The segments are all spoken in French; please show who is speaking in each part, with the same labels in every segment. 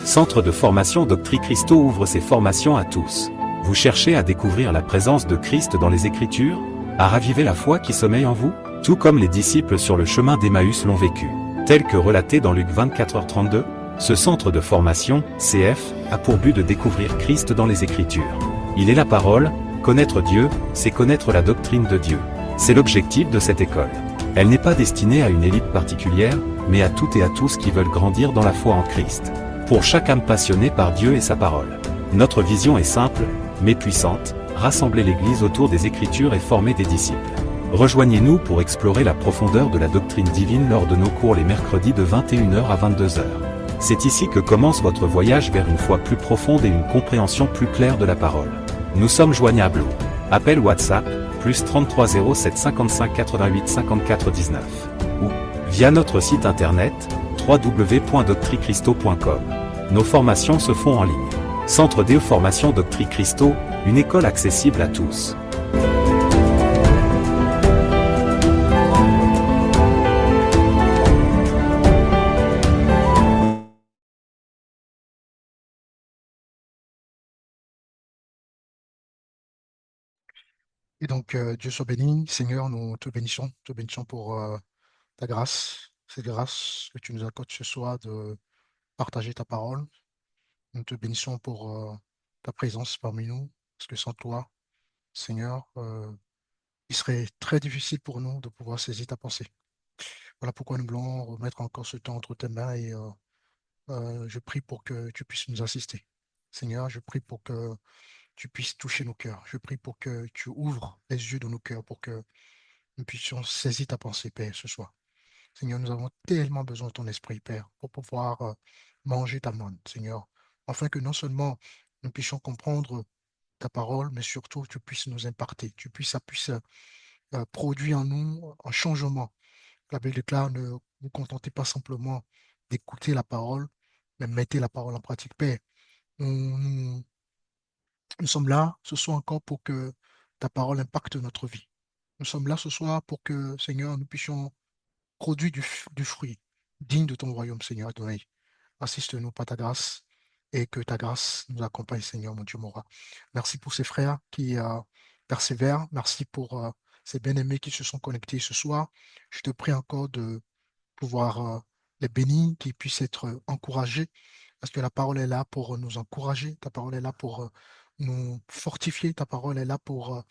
Speaker 1: Centre de formation Doctrine Christo ouvre ses formations à tous. Vous cherchez à découvrir la présence de Christ dans les Écritures, à raviver la foi qui sommeille en vous, tout comme les disciples sur le chemin d'Emmaüs l'ont vécu. Tel que relaté dans Luc 24h32, ce centre de formation, CF, a pour but de découvrir Christ dans les Écritures. Il est la parole, connaître Dieu, c'est connaître la doctrine de Dieu. C'est l'objectif de cette école. Elle n'est pas destinée à une élite particulière, mais à toutes et à tous qui veulent grandir dans la foi en Christ. Pour chaque âme passionnée par Dieu et sa parole. Notre vision est simple, mais puissante, rassembler l'Église autour des Écritures et former des disciples. Rejoignez-nous pour explorer la profondeur de la doctrine divine lors de nos cours les mercredis de 21h à 22h. C'est ici que commence votre voyage vers une foi plus profonde et une compréhension plus claire de la parole. Nous sommes joignables au appel WhatsApp, plus 33 07 55 88 54 19, ou via notre site internet, www.doctricristo.com. Nos formations se font en ligne. Centre de formation Doctrine Christo, une école accessible à tous.
Speaker 2: Et donc, Dieu soit béni. Seigneur, nous te bénissons pour ta grâce, cette grâce que tu nous accordes ce soir de partager ta parole. Nous te bénissons pour ta présence parmi nous, parce que sans toi, Seigneur, il serait très difficile pour nous de pouvoir saisir ta pensée. Voilà pourquoi nous voulons remettre encore ce temps entre tes mains et je prie pour que tu puisses nous assister. Seigneur, je prie pour que tu puisses toucher nos cœurs. Je prie pour que tu ouvres les yeux de nos cœurs, pour que nous puissions saisir ta pensée, Père, ce soir. Seigneur, nous avons tellement besoin de ton esprit, Père, pour pouvoir manger ta manne, Seigneur, afin que non seulement nous puissions comprendre ta parole, mais surtout tu puisses nous imparter, ça puisse produire en nous un changement. La Bible déclare, ne vous contentez pas simplement d'écouter la parole, mais mettez la parole en pratique, Père. Nous, nous sommes là ce soir encore pour que ta parole impacte notre vie. Nous sommes là ce soir pour que, Seigneur, nous puissions produire du fruit digne de ton royaume, Seigneur Adonai. Assiste-nous par ta grâce et que ta grâce nous accompagne, Seigneur, mon Dieu, mon roi. Merci pour ces frères qui persévèrent. Merci pour ces bien-aimés qui se sont connectés ce soir. Je te prie encore de pouvoir les bénir, qu'ils puissent être encouragés, parce que la parole est là pour nous encourager, ta parole est là pour nous fortifier, ta parole est là pour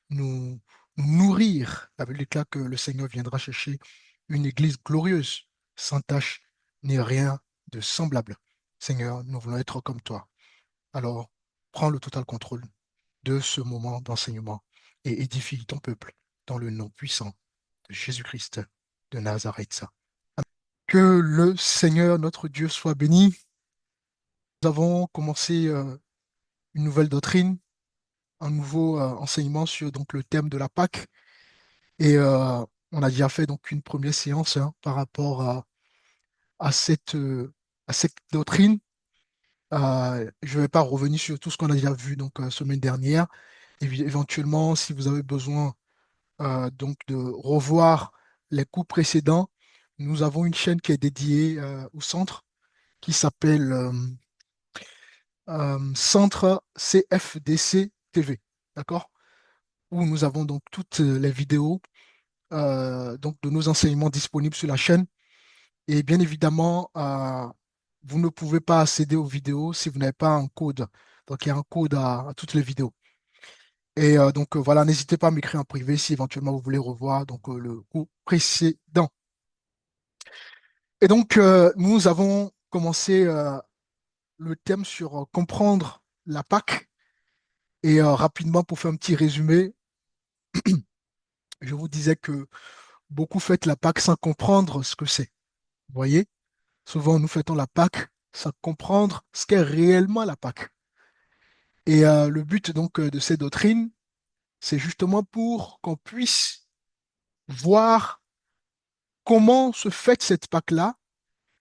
Speaker 2: nous, nous nourrir. La Bible déclare que le Seigneur viendra chercher une église glorieuse, sans tache ni rien de semblable. Seigneur, nous voulons être comme toi. Alors, prends le total contrôle de ce moment d'enseignement et édifie ton peuple dans le nom puissant de Jésus-Christ de Nazareth. Que le Seigneur, notre Dieu, soit béni. Nous avons commencé une nouvelle doctrine, un nouveau enseignement sur donc, le thème de la Pâque. Et on a déjà fait donc une première séance par rapport à à cette doctrine. Je ne vais pas revenir sur tout ce qu'on a déjà vu donc semaine dernière. Éventuellement, si vous avez besoin donc de revoir les cours précédents, nous avons une chaîne qui est dédiée au centre qui s'appelle Centre CFDC TV, d'accord? Où nous avons donc toutes les vidéos donc de nos enseignements disponibles sur la chaîne. Et bien évidemment, vous ne pouvez pas accéder aux vidéos si vous n'avez pas un code. Donc, il y a un code à toutes les vidéos. Et donc, voilà, n'hésitez pas à m'écrire en privé si éventuellement vous voulez revoir donc, le cours précédent. Et donc, nous avons commencé le thème sur comprendre la Pâque. Et rapidement, pour faire un petit résumé, je vous disais que beaucoup fêtent la Pâque sans comprendre ce que c'est. Vous voyez? Souvent, nous fêtons la Pâque sans comprendre ce qu'est réellement la Pâque. Et le but donc de ces doctrines, c'est justement pour qu'on puisse voir comment se fête cette Pâque-là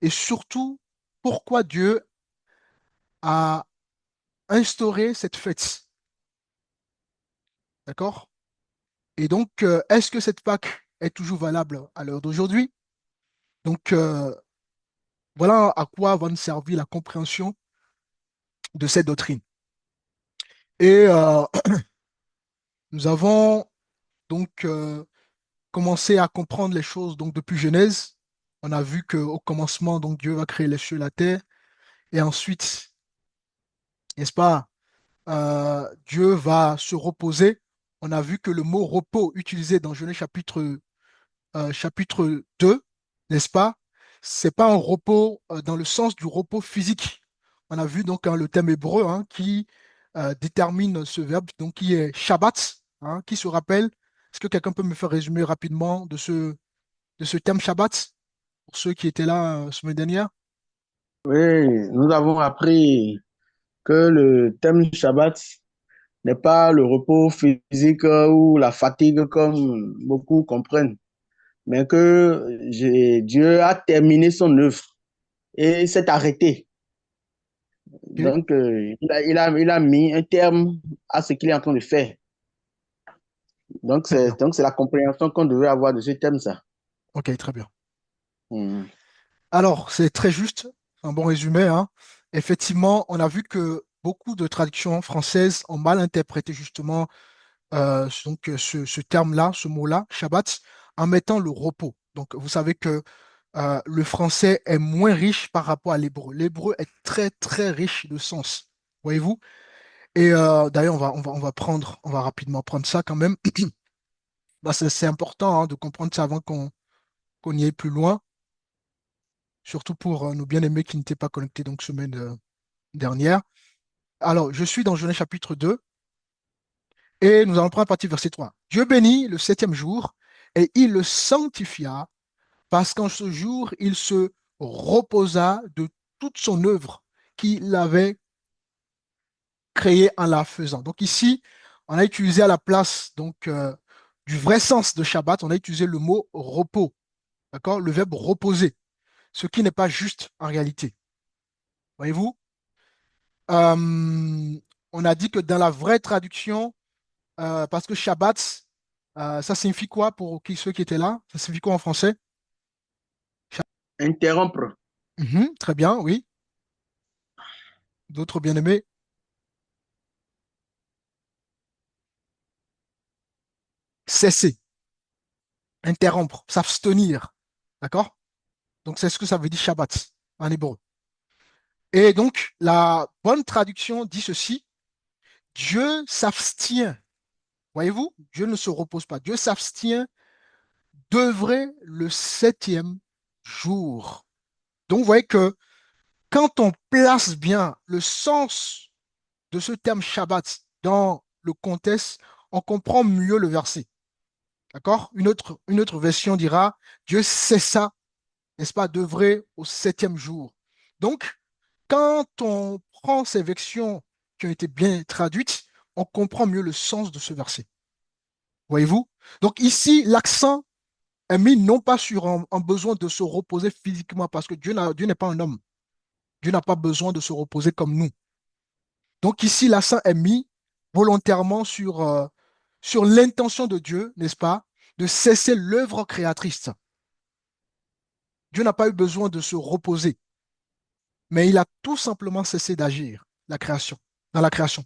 Speaker 2: et surtout pourquoi Dieu a instauré cette fête. D'accord? Et donc, est-ce que cette Pâque est toujours valable à l'heure d'aujourd'hui? Donc, Voilà à quoi va nous servir la compréhension de cette doctrine. Et nous avons donc commencé à comprendre les choses donc depuis Genèse. On a vu qu'au commencement, donc Dieu va créer les cieux et la terre. Et ensuite, n'est-ce pas, Dieu va se reposer. On a vu que le mot repos utilisé dans Genèse chapitre 2, n'est-ce pas? C'est pas un repos dans le sens du repos physique. On a vu donc le thème hébreu qui détermine ce verbe, donc qui est Shabbat, qui se rappelle. Est-ce que quelqu'un peut me faire résumer rapidement de ce thème Shabbat pour ceux qui étaient là semaine dernière?
Speaker 3: Oui, nous avons appris que le thème du Shabbat n'est pas le repos physique ou la fatigue comme beaucoup comprennent, mais que Dieu a terminé son œuvre et s'est arrêté.
Speaker 2: Ok,
Speaker 3: Donc, il a mis un terme à ce qu'il est en train de faire.
Speaker 2: très bien.
Speaker 3: Donc c'est la compréhension qu'on devait avoir de ce thème, ça.
Speaker 2: Ok, très bien.
Speaker 3: Hmm.
Speaker 2: Alors, c'est très juste, un bon résumé, hein. Effectivement, on a vu que beaucoup de traductions françaises ont mal interprété justement ce terme-là, ce mot-là, Shabbat, en mettant le repos. Donc, vous savez que le français est moins riche par rapport à l'hébreu. L'hébreu est très, très riche de sens, voyez-vous? Et d'ailleurs, on va rapidement prendre ça quand même. Bah, c'est important de comprendre ça avant qu'on y aille plus loin, surtout pour nos bien-aimés qui n'étaient pas connectés donc semaine dernière. Alors, je suis dans Genèse chapitre 2 et nous allons prendre à partir du verset 3. Dieu bénit le septième jour et il le sanctifia parce qu'en ce jour, il se reposa de toute son œuvre qu'il avait créée en la faisant. Donc ici, on a utilisé à la place du vrai sens de Shabbat, on a utilisé le mot repos, d'accord? Le verbe reposer, ce qui n'est pas juste en réalité. Voyez-vous? Euh, on a dit que dans la vraie traduction, parce que Shabbat, ça signifie quoi pour ceux qui étaient là? Ça signifie quoi en français?
Speaker 3: Interrompre,
Speaker 2: Mhm, très bien, oui. D'autres bien-aimés? Cesser, interrompre, s'abstenir. D'accord? Donc, c'est ce que ça veut dire Shabbat en hébreu. Et donc, la bonne traduction dit ceci, Dieu s'abstient. Voyez-vous? Dieu ne se repose pas. Dieu s'abstient d'œuvrer le septième jour. Donc, vous voyez que quand on place bien le sens de ce terme Shabbat dans le contexte, on comprend mieux le verset. D'accord? Une autre version dira, Dieu cessa, n'est-ce pas, d'œuvrer au septième jour. Donc, quand on prend ces versions qui ont été bien traduites, on comprend mieux le sens de ce verset. Voyez-vous? Donc ici, l'accent est mis non pas sur un besoin de se reposer physiquement, parce que Dieu n'est pas un homme. Dieu n'a pas besoin de se reposer comme nous. Donc ici, l'accent est mis volontairement sur l'intention de Dieu, n'est-ce pas, de cesser l'œuvre créatrice. Dieu n'a pas eu besoin de se reposer, mais il a tout simplement cessé d'agir, dans la création.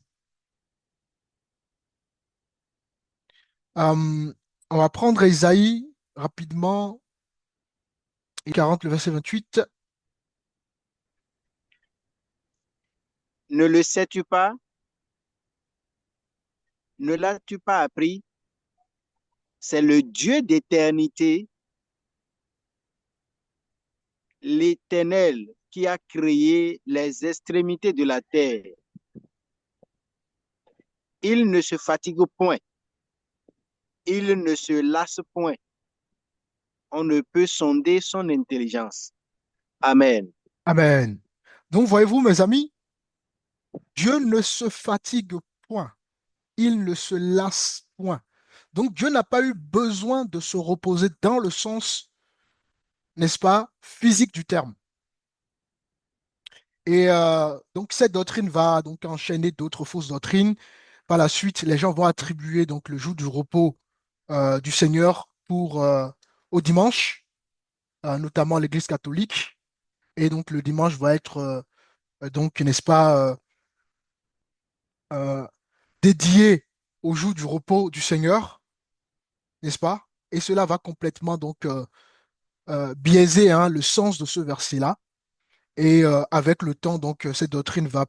Speaker 2: Euh, on va prendre Isaïe rapidement, 40, le verset 28.
Speaker 4: Ne le sais-tu pas? Ne l'as-tu pas appris? C'est le Dieu d'éternité, l'Éternel, qui a créé les extrémités de la terre. Il ne se fatigue point, il ne se lasse point. On ne peut sonder son intelligence. Amen.
Speaker 2: Amen. Donc, voyez-vous, mes amis, Dieu ne se fatigue point, il ne se lasse point. Donc, Dieu n'a pas eu besoin de se reposer dans le sens, n'est-ce pas, physique du terme. Et donc, cette doctrine va donc enchaîner d'autres fausses doctrines. Par la suite, les gens vont attribuer donc le jour du repos du Seigneur au dimanche, notamment l'Église catholique. Et donc, le dimanche va être, donc, n'est-ce pas, euh, dédié au jour du repos du Seigneur, n'est-ce pas? Et cela va complètement donc biaiser hein, le sens de ce verset-là. Et avec le temps, donc, cette doctrine va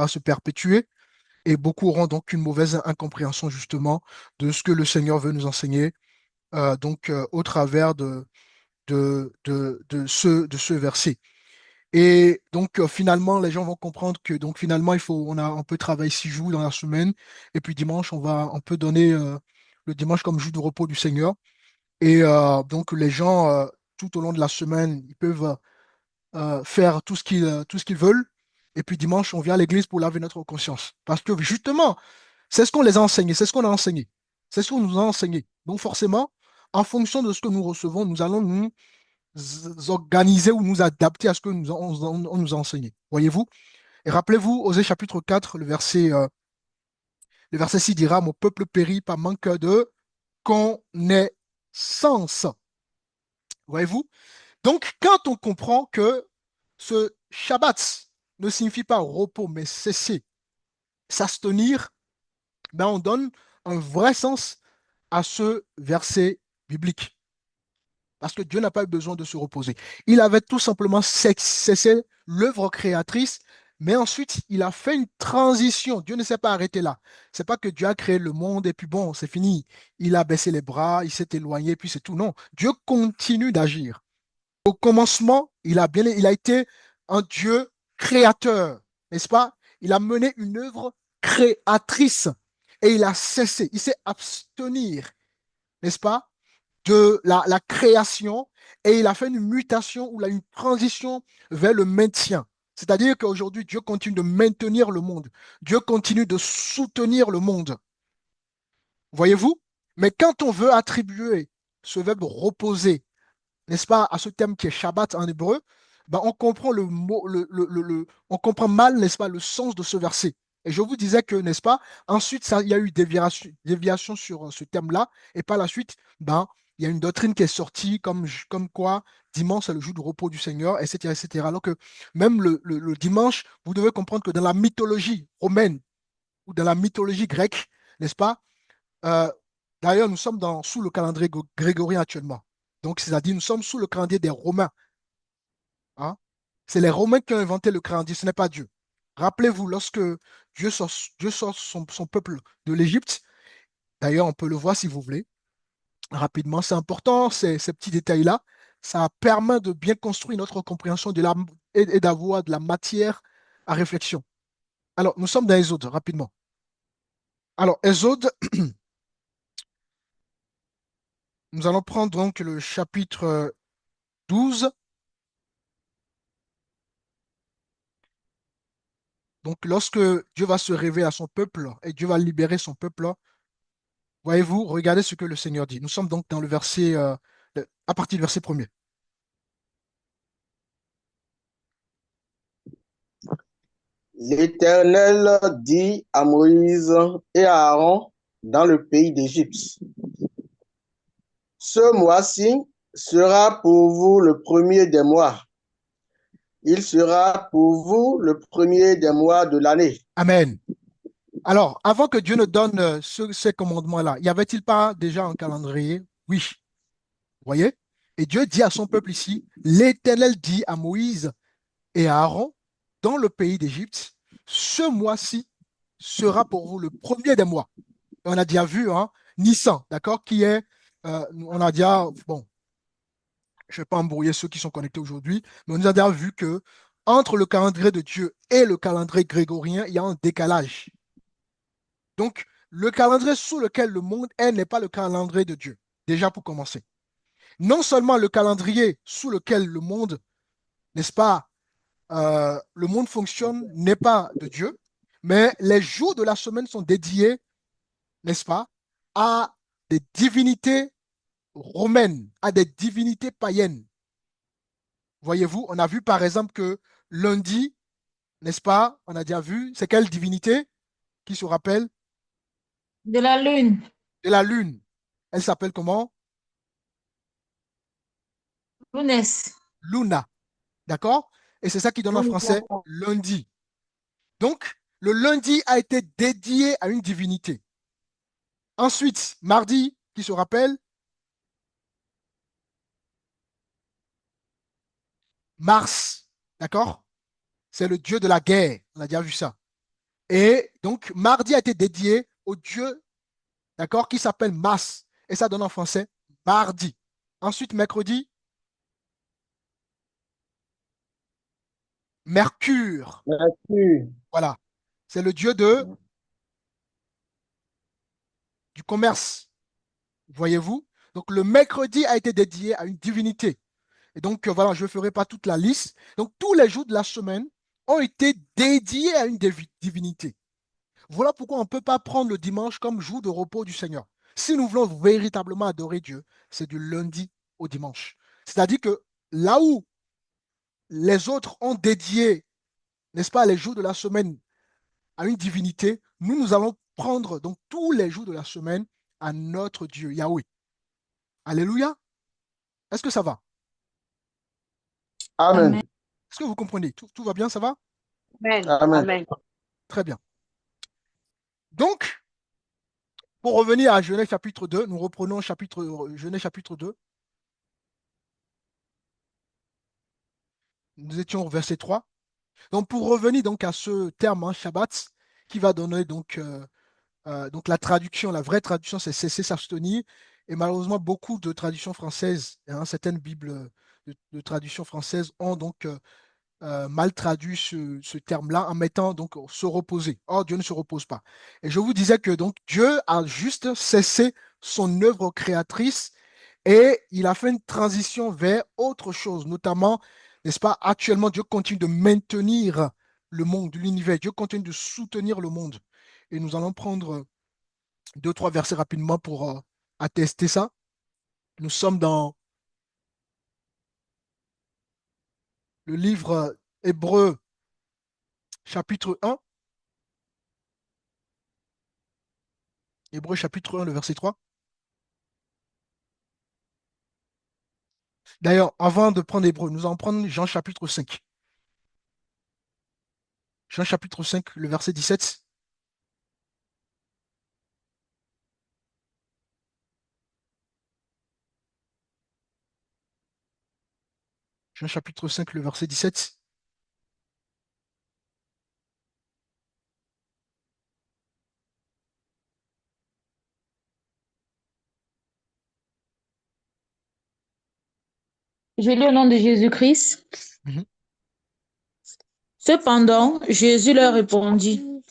Speaker 2: se perpétuer et beaucoup auront donc une mauvaise incompréhension justement de ce que le Seigneur veut nous enseigner au travers de ce verset. Et donc finalement, les gens vont comprendre que donc finalement, on peut travailler 6 jours dans la semaine et puis dimanche, on peut donner le dimanche comme jour de repos du Seigneur. Et donc les gens, tout au long de la semaine, ils peuvent faire tout ce qu'ils veulent. Et puis dimanche, on vient à l'église pour laver notre conscience. Parce que justement, c'est ce qu'on les a enseignés, c'est ce qu'on a enseigné, c'est ce qu'on nous a enseigné. Donc forcément, en fonction de ce que nous recevons, nous allons nous organiser ou nous adapter à ce que on nous a enseigné. Voyez-vous? Et rappelez-vous, Osée chapitre 4, le verset 6 dira, mon peuple périt par manque de connaissance. Voyez-vous? Donc, quand on comprend que ce Shabbat ne signifie pas repos, mais cesser, s'abstenir, ben on donne un vrai sens à ce verset biblique. Parce que Dieu n'a pas eu besoin de se reposer. Il avait tout simplement cessé l'œuvre créatrice, mais ensuite, il a fait une transition. Dieu ne s'est pas arrêté là. C'est pas que Dieu a créé le monde et puis bon, c'est fini. Il a baissé les bras, il s'est éloigné, puis c'est tout. Non, Dieu continue d'agir. Au commencement, il a été un Dieu créateur, n'est-ce pas? Il a mené une œuvre créatrice et il a cessé, il s'est abstenir, n'est-ce pas, de la création et il a fait une mutation ou une transition vers le maintien. C'est-à-dire qu'aujourd'hui, Dieu continue de maintenir le monde. Dieu continue de soutenir le monde. Voyez-vous? Mais quand on veut attribuer ce verbe reposer n'est-ce pas, à ce terme qui est Shabbat en hébreu, ben on comprend le mot, on comprend mal, n'est-ce pas, le sens de ce verset. Et je vous disais que, n'est-ce pas, ensuite, il y a eu déviation sur ce terme-là, et par la suite, ben, il y a une doctrine qui est sortie comme quoi dimanche, c'est le jour du repos du Seigneur, etc., etc. Alors que même le dimanche, vous devez comprendre que dans la mythologie romaine ou dans la mythologie grecque, n'est-ce pas, euh, d'ailleurs, nous sommes sous le calendrier grégorien actuellement. Donc, c'est-à-dire, nous sommes sous le calendrier des Romains. Hein. C'est les Romains qui ont inventé le calendrier, ce n'est pas Dieu. Rappelez-vous, lorsque Dieu sort son peuple de l'Égypte, d'ailleurs, on peut le voir si vous voulez, rapidement, c'est important, ces petits détails-là, ça permet de bien construire notre compréhension et d'avoir de la matière à réflexion. Alors, nous sommes dans Exode, rapidement. Alors, Exode, nous allons prendre donc le chapitre 12. Donc, lorsque Dieu va se révéler à son peuple et Dieu va libérer son peuple, voyez-vous, regardez ce que le Seigneur dit. Nous sommes donc dans le verset, à partir du verset premier.
Speaker 3: L'Éternel dit à Moïse et à Aaron dans le pays d'Égypte, ce mois-ci sera pour vous le premier des mois. Il sera pour vous le premier des mois de l'année.
Speaker 2: Amen. Alors, avant que Dieu ne donne ces commandements-là, y avait-il pas déjà un calendrier? Oui. Vous voyez? Et Dieu dit à son peuple ici, l'Éternel dit à Moïse et à Aaron dans le pays d'Égypte, ce mois-ci sera pour vous le premier des mois. On a déjà vu, hein, Nissan, d'accord, qui est, on a déjà, bon, je ne vais pas embrouiller ceux qui sont connectés aujourd'hui, mais on a déjà vu que entre le calendrier de Dieu et le calendrier grégorien, il y a un décalage. Donc, le calendrier sous lequel le monde est n'est pas le calendrier de Dieu, déjà pour commencer. Non seulement le calendrier sous lequel le monde, n'est-ce pas, le monde fonctionne n'est pas de Dieu, mais les jours de la semaine sont dédiés, n'est-ce pas, à des divinités romaines, à des divinités païennes. Voyez-vous, on a vu par exemple que lundi, n'est-ce pas, on a déjà vu, c'est quelle divinité qui se rappelle
Speaker 5: De la lune.
Speaker 2: de la lune. Elle s'appelle comment?
Speaker 5: Lounès.
Speaker 2: Luna. D'accord? Et c'est ça qui donne en français lundi. Donc, le lundi a été dédié à une divinité. Ensuite, mardi, qui se rappelle, Mars. D'accord? C'est le dieu de la guerre. On a déjà vu ça. Et donc, mardi a été dédié au dieu, d'accord, qui s'appelle Mars. Et ça donne en français mardi. Ensuite, mercredi, Mercure.
Speaker 3: Merci.
Speaker 2: Voilà. C'est le dieu du commerce. Voyez-vous? Donc, le mercredi a été dédié à une divinité. Et donc, voilà, je ne ferai pas toute la liste. Donc, tous les jours de la semaine ont été dédiés à une divinité. Voilà pourquoi on ne peut pas prendre le dimanche comme jour de repos du Seigneur. Si nous voulons véritablement adorer Dieu, c'est du lundi au dimanche. C'est-à-dire que là où les autres ont dédié, n'est-ce pas, les jours de la semaine à une divinité, nous allons prendre donc tous les jours de la semaine à notre Dieu, Yahweh. Alléluia. Est-ce que ça va?
Speaker 3: Amen.
Speaker 5: Amen.
Speaker 2: Est-ce que vous comprenez? Tout va bien, ça va?
Speaker 6: Amen.
Speaker 3: Amen.
Speaker 6: Amen.
Speaker 2: Très bien. Donc, pour revenir à Genèse chapitre 2, nous reprenons Genèse chapitre 2. Nous étions au verset 3. Donc, pour revenir donc à ce terme, hein, Shabbat, qui va donner donc la traduction, la vraie traduction, c'est cesser, s'abstenir. Et malheureusement, beaucoup de traductions françaises, hein, certaines Bibles de traduction française ont donc mal traduit ce terme-là en mettant donc se reposer. Or, Dieu ne se repose pas. Et je vous disais que donc Dieu a juste cessé son œuvre créatrice et il a fait une transition vers autre chose, notamment, n'est-ce pas, actuellement, Dieu continue de maintenir le monde, l'univers. Dieu continue de soutenir le monde. Et nous allons prendre deux, trois versets rapidement pour attester ça. Nous sommes dans le livre Hébreu, chapitre 1. Hébreu, chapitre 1, le verset 3. D'ailleurs, avant de prendre Hébreu, nous allons prendre Jean, chapitre 5. Jean, chapitre 5, le verset 17. Jean, chapitre 5, le verset 17.
Speaker 5: Je lis au nom de Jésus-Christ.
Speaker 2: Mhm.
Speaker 5: Cependant, Jésus leur répondit,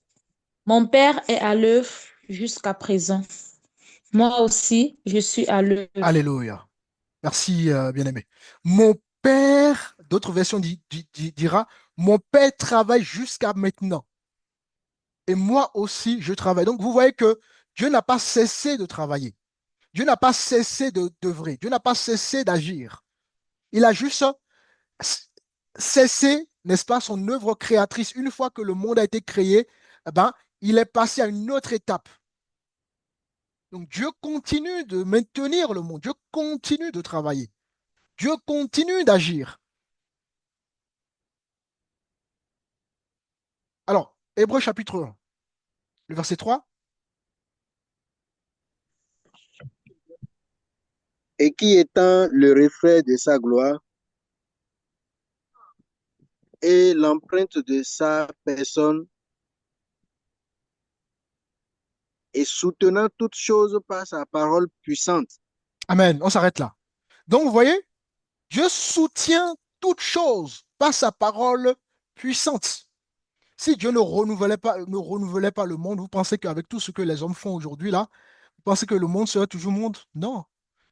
Speaker 5: mon Père est à l'œuvre jusqu'à présent. Moi aussi, je suis à l'œuvre.
Speaker 2: Alléluia. Merci, bien-aimé. Mon Père, d'autres versions dira, mon Père travaille jusqu'à maintenant. Et moi aussi, je travaille. Donc, vous voyez que Dieu n'a pas cessé de travailler. Dieu n'a pas cessé d'œuvrer. Dieu n'a pas cessé d'agir. Il a juste cessé, n'est-ce pas, son œuvre créatrice. Une fois que le monde a été créé, eh ben, il est passé à une autre étape. Donc, Dieu continue de maintenir le monde. Dieu continue de travailler. Dieu continue d'agir. Alors, Hébreu chapitre 1, le verset 3.
Speaker 4: Et qui étant le reflet de sa gloire et l'empreinte de sa personne, et soutenant toutes choses par sa parole puissante.
Speaker 2: Amen. On s'arrête là. Donc, vous voyez, Dieu soutient toute chose par sa parole puissante. Si Dieu ne renouvelait pas le monde, vous pensez qu'avec tout ce que les hommes font aujourd'hui, là, vous pensez que le monde serait toujours monde? Non.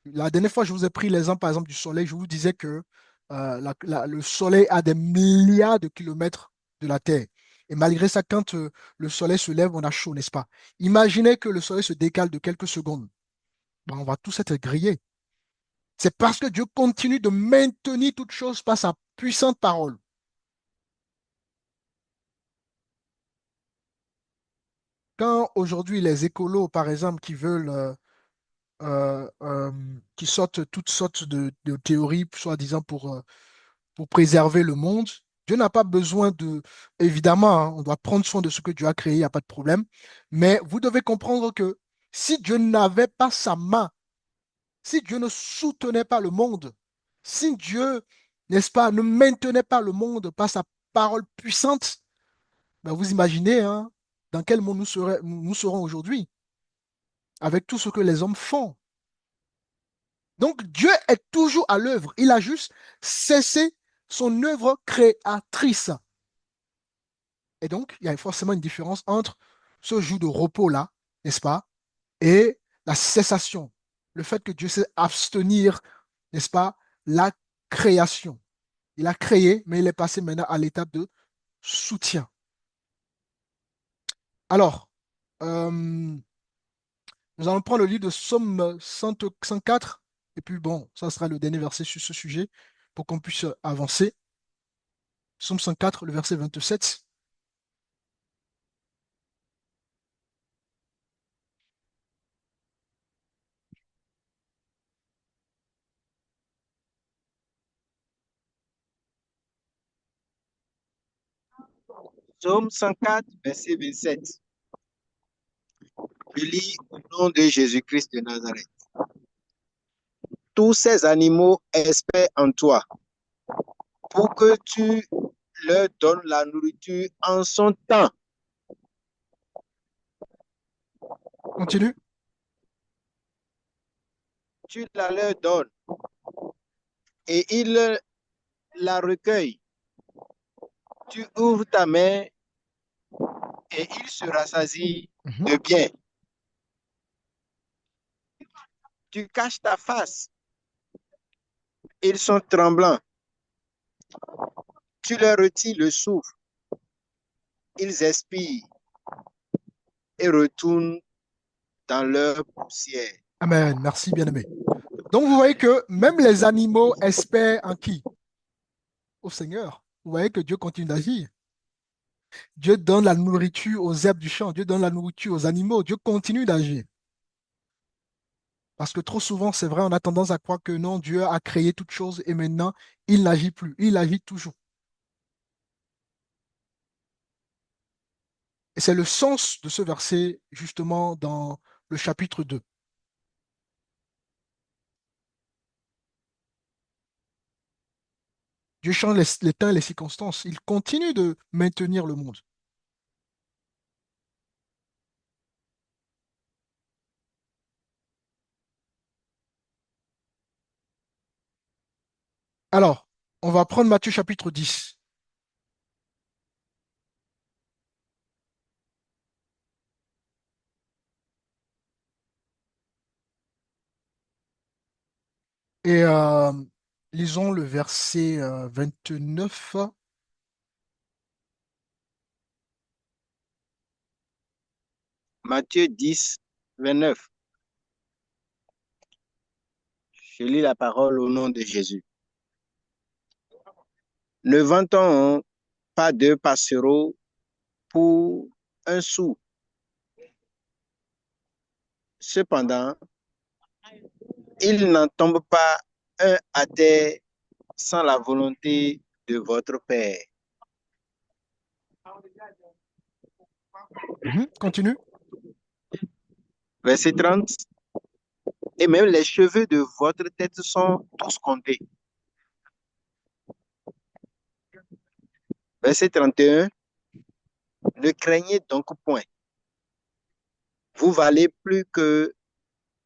Speaker 2: La dernière fois, je vous ai pris l'exemple, par exemple, du soleil. Je vous disais que le soleil a des milliards de kilomètres de la Terre. Et malgré ça, quand le soleil se lève, on a chaud, n'est-ce pas? Imaginez que le soleil se décale de quelques secondes. Ben, on va tous être grillés. C'est parce que Dieu continue de maintenir toutes choses par sa puissante parole. Quand aujourd'hui les écolos, par exemple, qui veulent, qui sortent toutes sortes de théories, soi-disant pour préserver le monde. Dieu n'a pas besoin de... Évidemment, hein, on doit prendre soin de ce que Dieu a créé, il n'y a pas de problème. Mais vous devez comprendre que si Dieu n'avait pas sa main, si Dieu ne soutenait pas le monde, si Dieu, n'est-ce pas, ne maintenait pas le monde par sa parole puissante, ben vous imaginez hein, dans quel monde nous serons aujourd'hui, avec tout ce que les hommes font. Donc Dieu est toujours à l'œuvre. Il a juste cessé son œuvre créatrice. Et donc, il y a forcément une différence entre ce jour de repos-là, n'est-ce pas, et la cessation. Le fait que Dieu sait abstenir, n'est-ce pas, la création. Il a créé, mais il est passé maintenant à l'étape de soutien. Alors, nous allons prendre le livre de Psaume 104, et puis bon, ça sera le dernier verset sur ce sujet pour qu'on puisse avancer. Psaume 104, le verset 27.
Speaker 4: Psaume 104, verset 27. Je lis au nom de Jésus-Christ de Nazareth. Tous ces animaux espèrent en toi pour que tu leur donnes la nourriture en son temps.
Speaker 2: Continue.
Speaker 4: Tu la leur donnes et ils la recueillent. Tu ouvres ta main et ils se rassasient de bien. Tu caches ta face. Ils sont tremblants. Tu leur retires le souffle. Ils expirent et retournent dans leur poussière.
Speaker 2: Amen. Merci, bien-aimé. Donc, vous voyez que même les animaux espèrent en qui? Au Seigneur. Vous voyez que Dieu continue d'agir. Dieu donne la nourriture aux herbes du champ. Dieu donne la nourriture aux animaux. Dieu continue d'agir. Parce que trop souvent, c'est vrai, on a tendance à croire que non, Dieu a créé toutes choses et maintenant, il n'agit plus. Il agit toujours. Et c'est le sens de ce verset, justement, dans le chapitre 2. Dieu change les temps et les circonstances. Il continue de maintenir le monde. Alors, on va prendre Matthieu chapitre 10. Et lisons le verset 29.
Speaker 4: Matthieu 10, 29. Je lis la parole au nom de Jésus. Ne vantons pas deux passereaux pour un sou. Cependant, il n'en tombe pas un à terre sans la volonté de votre Père.
Speaker 2: Continue.
Speaker 4: Verset 30. Et même les cheveux de votre tête sont tous comptés. Verset 31. Ne craignez donc point. Vous valez plus que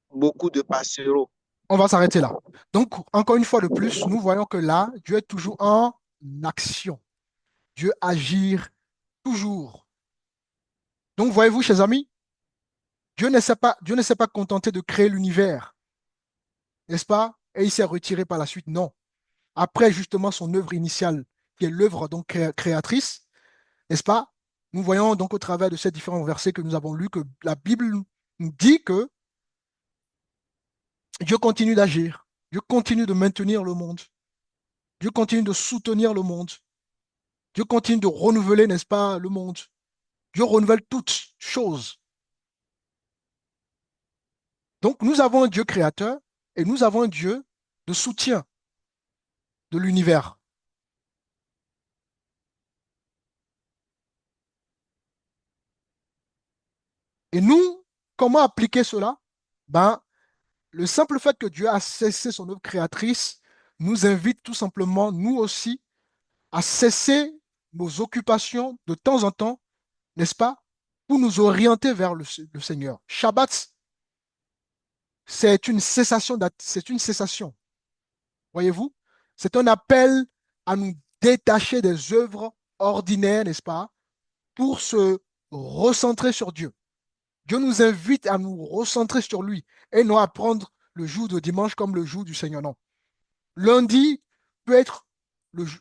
Speaker 4: beaucoup de passereaux.
Speaker 2: On va s'arrêter là. Donc, encore une fois de plus, nous voyons que là, Dieu est toujours en action. Dieu agit toujours. Donc, voyez-vous, chers amis, Dieu ne s'est pas contenté de créer l'univers, n'est-ce pas? Et il s'est retiré par la suite. Non. Après, justement, son œuvre initiale, qui est l'œuvre donc créatrice, n'est-ce pas? Nous voyons donc au travers de ces différents versets que nous avons lus que la Bible nous dit que Dieu continue d'agir. Dieu continue de maintenir le monde. Dieu continue de soutenir le monde. Dieu continue de renouveler, n'est-ce pas, le monde. Dieu renouvelle toutes choses. Donc, nous avons un Dieu créateur et nous avons un Dieu de soutien de l'univers. Et nous, comment appliquer cela? Ben, le simple fait que Dieu a cessé son œuvre créatrice nous invite tout simplement, nous aussi, à cesser nos occupations de temps en temps, n'est-ce pas, pour nous orienter vers le Seigneur. Shabbat, c'est une cessation, voyez-vous? C'est un appel à nous détacher des œuvres ordinaires, n'est-ce pas, pour se recentrer sur Dieu. Dieu nous invite à nous recentrer sur lui et non à prendre le jour de dimanche comme le jour du Seigneur. Non. Lundi peut être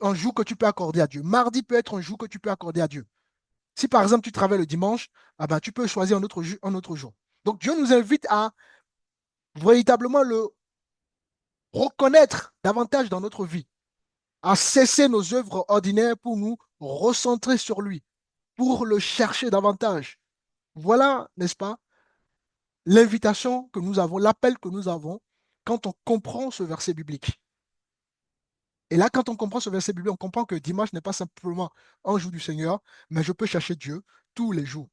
Speaker 2: un jour que tu peux accorder à Dieu. Mardi peut être un jour que tu peux accorder à Dieu. Si par exemple tu travailles le dimanche, ah ben, tu peux choisir un autre jour. Donc Dieu nous invite à véritablement le reconnaître davantage dans notre vie, à cesser nos œuvres ordinaires pour nous recentrer sur lui, pour le chercher davantage. Voilà, n'est-ce pas, l'invitation que nous avons, l'appel que nous avons quand on comprend ce verset biblique. Et là, quand on comprend ce verset biblique, on comprend que dimanche n'est pas simplement un jour du Seigneur, mais je peux chercher Dieu tous les jours,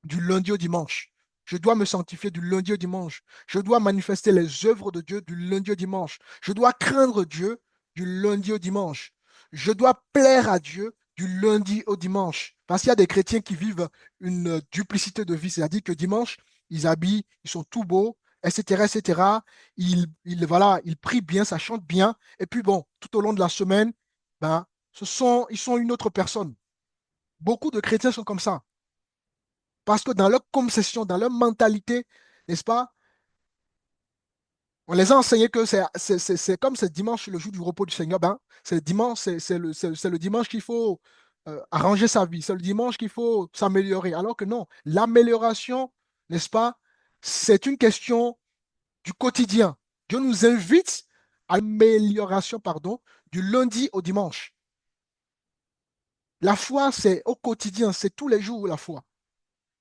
Speaker 2: du lundi au dimanche. Je dois me sanctifier du lundi au dimanche. Je dois manifester les œuvres de Dieu du lundi au dimanche. Je dois craindre Dieu du lundi au dimanche. Je dois plaire à Dieu du lundi au dimanche. Parce qu'il y a des chrétiens qui vivent une duplicité de vie, c'est-à-dire que dimanche, ils habillent, ils sont tout beaux, etc., etc. Voilà, ils prient bien, ça chante bien. Et puis bon, tout au long de la semaine, ben, ils sont une autre personne. Beaucoup de chrétiens sont comme ça. Parce que dans leur conception, dans leur mentalité, n'est-ce pas, on les a enseigné que c'est comme c'est dimanche, le jour du repos du Seigneur, ben, c'est dimanche, c'est le dimanche qu'il faut arranger sa vie, c'est le dimanche qu'il faut s'améliorer. Alors que non, l'amélioration, n'est-ce pas, c'est une question du quotidien. Dieu nous invite à l'amélioration, pardon, du lundi au dimanche. La foi, c'est au quotidien, c'est tous les jours la foi.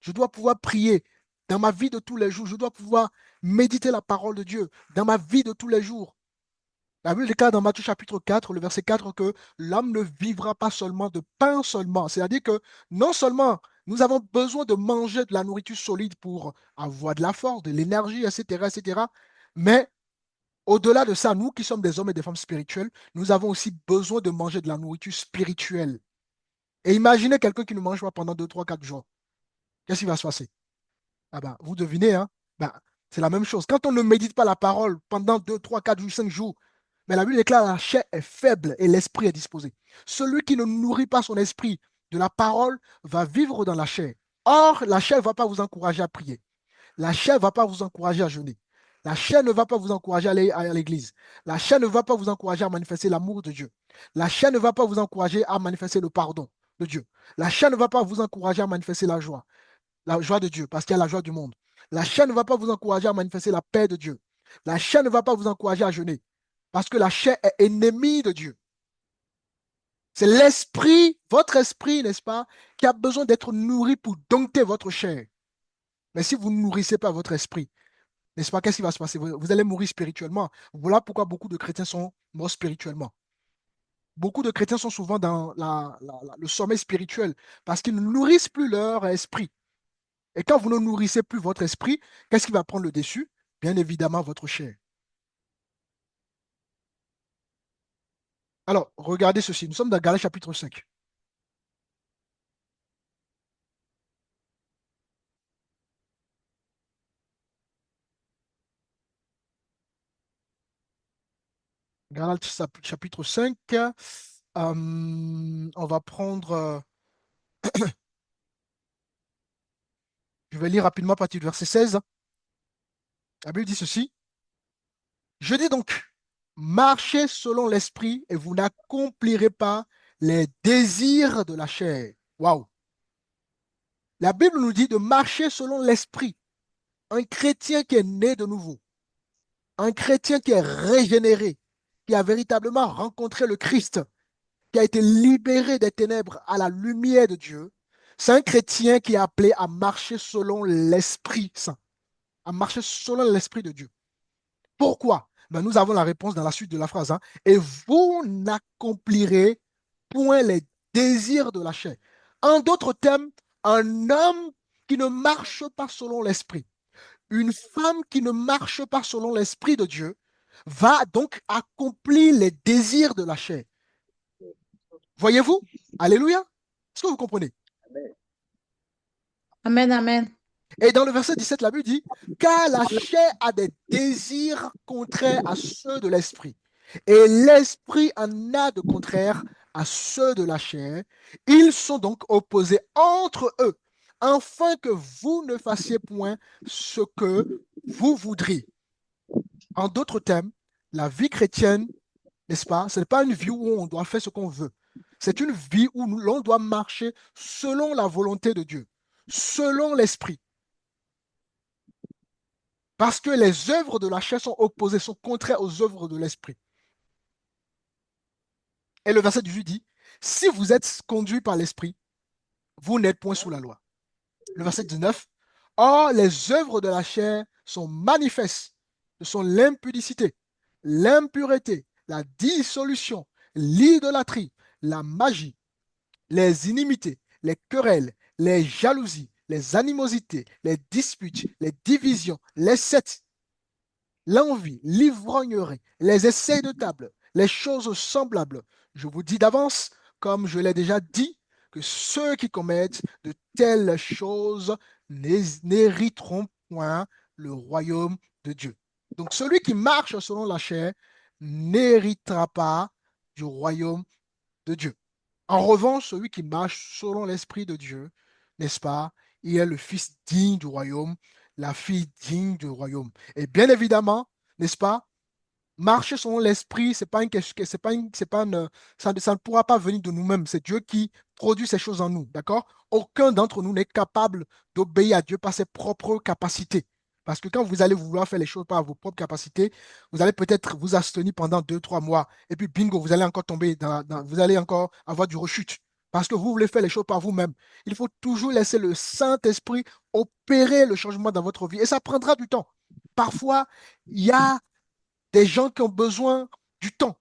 Speaker 2: Je dois pouvoir prier dans ma vie de tous les jours. Je dois pouvoir méditer la parole de Dieu dans ma vie de tous les jours. La Bible déclare dans Matthieu chapitre 4, le verset 4, que l'homme ne vivra pas seulement de pain seulement. C'est-à-dire que non seulement nous avons besoin de manger de la nourriture solide pour avoir de la force, de l'énergie, etc., etc., mais au-delà de ça, nous qui sommes des hommes et des femmes spirituels, nous avons aussi besoin de manger de la nourriture spirituelle. Et imaginez quelqu'un qui ne mange pas pendant 2, 3, 4 jours. Qu'est-ce qui va se passer? Ah ben, vous devinez, hein? Ben, c'est la même chose. Quand on ne médite pas la parole pendant 2, 3, 4 jours, 5 jours, mais la Bible déclare la chair est faible et l'esprit est disposé. Celui qui ne nourrit pas son esprit de la parole va vivre dans la chair. Or, la chair ne va pas vous encourager à prier. La chair ne va pas vous encourager à jeûner. La chair ne va pas vous encourager à aller à l'église. La chair ne va pas vous encourager à manifester l'amour de Dieu. La chair ne va pas vous encourager à manifester le pardon de Dieu. La chair ne va pas vous encourager à manifester la joie de Dieu, parce qu'il y a la joie du monde. La chair ne va pas vous encourager à manifester la paix de Dieu. La chair ne va pas vous encourager à jeûner, parce que la chair est ennemie de Dieu. C'est l'esprit, votre esprit, n'est-ce pas, qui a besoin d'être nourri pour dompter votre chair. Mais si vous ne nourrissez pas votre esprit, n'est-ce pas, qu'est-ce qui va se passer? Vous allez mourir spirituellement. Voilà pourquoi beaucoup de chrétiens sont morts spirituellement. Beaucoup de chrétiens sont souvent dans le sommeil spirituel parce qu'ils ne nourrissent plus leur esprit. Et quand vous ne nourrissez plus votre esprit, qu'est-ce qui va prendre le dessus? Bien évidemment, votre chair. Alors, regardez ceci. Nous sommes dans Galates chapitre 5. Galates chapitre 5. On va prendre. Je vais lire rapidement à partir du verset 16. La Bible dit ceci. Je dis donc, marchez selon l'esprit et vous n'accomplirez pas les désirs de la chair. Waouh! La Bible nous dit de marcher selon l'esprit. Un chrétien qui est né de nouveau, un chrétien qui est régénéré, qui a véritablement rencontré le Christ, qui a été libéré des ténèbres à la lumière de Dieu, c'est un chrétien qui est appelé à marcher selon l'Esprit Saint, à marcher selon l'Esprit de Dieu. Pourquoi? Ben, nous avons la réponse dans la suite de la phrase. Hein. Et vous n'accomplirez point les désirs de la chair. En d'autres termes, un homme qui ne marche pas selon l'esprit. Une femme qui ne marche pas selon l'esprit de Dieu va donc accomplir les désirs de la chair. Voyez-vous? Alléluia. Est-ce que vous comprenez?
Speaker 5: Amen, amen.
Speaker 2: Et dans le verset 17, la Bible dit, car la chair a des désirs contraires à ceux de l'esprit. Et l'esprit en a de contraires à ceux de la chair. Ils sont donc opposés entre eux, afin que vous ne fassiez point ce que vous voudriez. En d'autres termes, la vie chrétienne, n'est-ce pas? Ce n'est pas une vie où on doit faire ce qu'on veut. C'est une vie où l'on doit marcher selon la volonté de Dieu, selon l'esprit. Parce que les œuvres de la chair sont opposées, sont contraires aux œuvres de l'esprit. Et le verset 18 dit, si vous êtes conduit par l'esprit, vous n'êtes point sous la loi. Le verset 19, or les œuvres de la chair sont manifestes. Ce sont l'impudicité, l'impureté, la dissolution, l'idolâtrie, la magie, les inimités, les querelles, les jalousies, les animosités, les disputes, les divisions, les sectes, l'envie, l'ivrognerie, les essais de table, les choses semblables. Je vous dis d'avance, comme je l'ai déjà dit, que ceux qui commettent de telles choses n'hériteront point le royaume de Dieu. Donc celui qui marche selon la chair n'héritera pas du royaume de Dieu. En revanche, celui qui marche selon l'Esprit de Dieu, n'est-ce pas, il est le fils digne du royaume, la fille digne du royaume. Et bien évidemment, n'est-ce pas, marcher selon l'Esprit, c'est pas une, c'est pas une, c'est pas une, ça ne pourra pas venir de nous-mêmes. C'est Dieu qui produit ces choses en nous, d'accord? Aucun d'entre nous n'est capable d'obéir à Dieu par ses propres capacités. Parce que quand vous allez vouloir faire les choses par vos propres capacités, vous allez peut-être vous abstenir pendant 2, 3 mois. Et puis, bingo, vous allez encore tomber vous allez encore avoir du rechute. Parce que vous voulez faire les choses par vous-même. Il faut toujours laisser le Saint-Esprit opérer le changement dans votre vie. Et ça prendra du temps. Parfois, il y a des gens qui ont besoin du temps.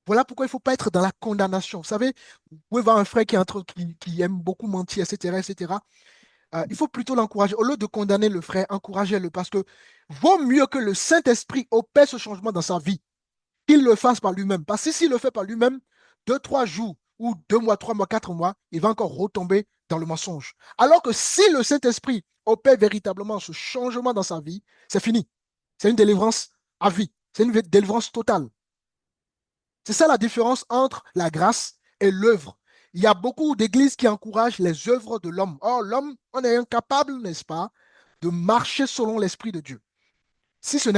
Speaker 2: Voilà pourquoi il ne faut pas être dans la condamnation. Vous savez, vous pouvez voir un frère qui aime beaucoup mentir, etc., etc. Il faut plutôt l'encourager. Au lieu de condamner le frère, encouragez-le parce que vaut mieux que le Saint-Esprit opère ce changement dans sa vie, qu'il le fasse par lui-même. Parce que s'il le fait par lui-même, 2, 3 jours ou 2 mois, 3 mois, 4 mois, il va encore retomber dans le mensonge. Alors que si le Saint-Esprit opère véritablement ce changement dans sa vie, c'est fini. C'est une délivrance à vie. C'est une délivrance totale. C'est ça la différence entre la grâce et l'œuvre. Il y a beaucoup d'églises qui encouragent les œuvres de l'homme. Or, l'homme, on est incapable, n'est-ce pas, de marcher selon l'Esprit de Dieu, si ce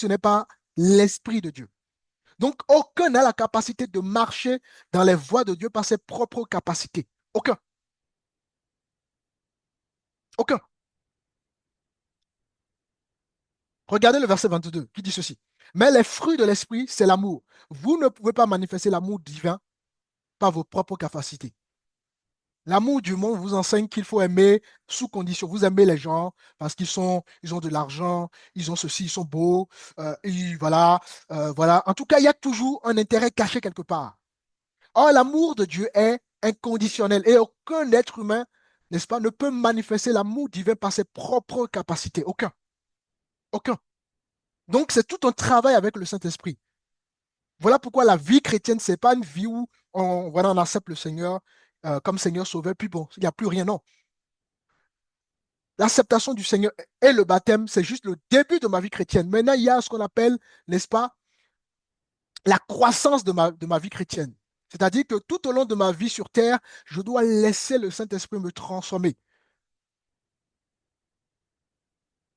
Speaker 2: n'est pas l'Esprit de Dieu. Donc, aucun n'a la capacité de marcher dans les voies de Dieu par ses propres capacités. Aucun. Aucun. Regardez le verset 22 qui dit ceci. Mais les fruits de l'Esprit, c'est l'amour. Vous ne pouvez pas manifester l'amour divin par vos propres capacités. L'amour du monde vous enseigne qu'il faut aimer sous condition. Vous aimez les gens parce ils ont de l'argent, ils ont ceci, ils sont beaux, voilà, voilà. En tout cas, il y a toujours un intérêt caché quelque part. Or, l'amour de Dieu est inconditionnel et aucun être humain, n'est-ce pas, ne peut manifester l'amour divin par ses propres capacités. Aucun. Aucun. Donc, c'est tout un travail avec le Saint-Esprit. Voilà pourquoi la vie chrétienne, ce n'est pas une vie où voilà, on accepte le Seigneur comme Seigneur sauveur, puis bon, il n'y a plus rien, non. L'acceptation du Seigneur et le baptême, c'est juste le début de ma vie chrétienne. Maintenant, il y a ce qu'on appelle, n'est-ce pas, la croissance de ma vie chrétienne. C'est-à-dire que tout au long de ma vie sur terre, je dois laisser le Saint-Esprit me transformer.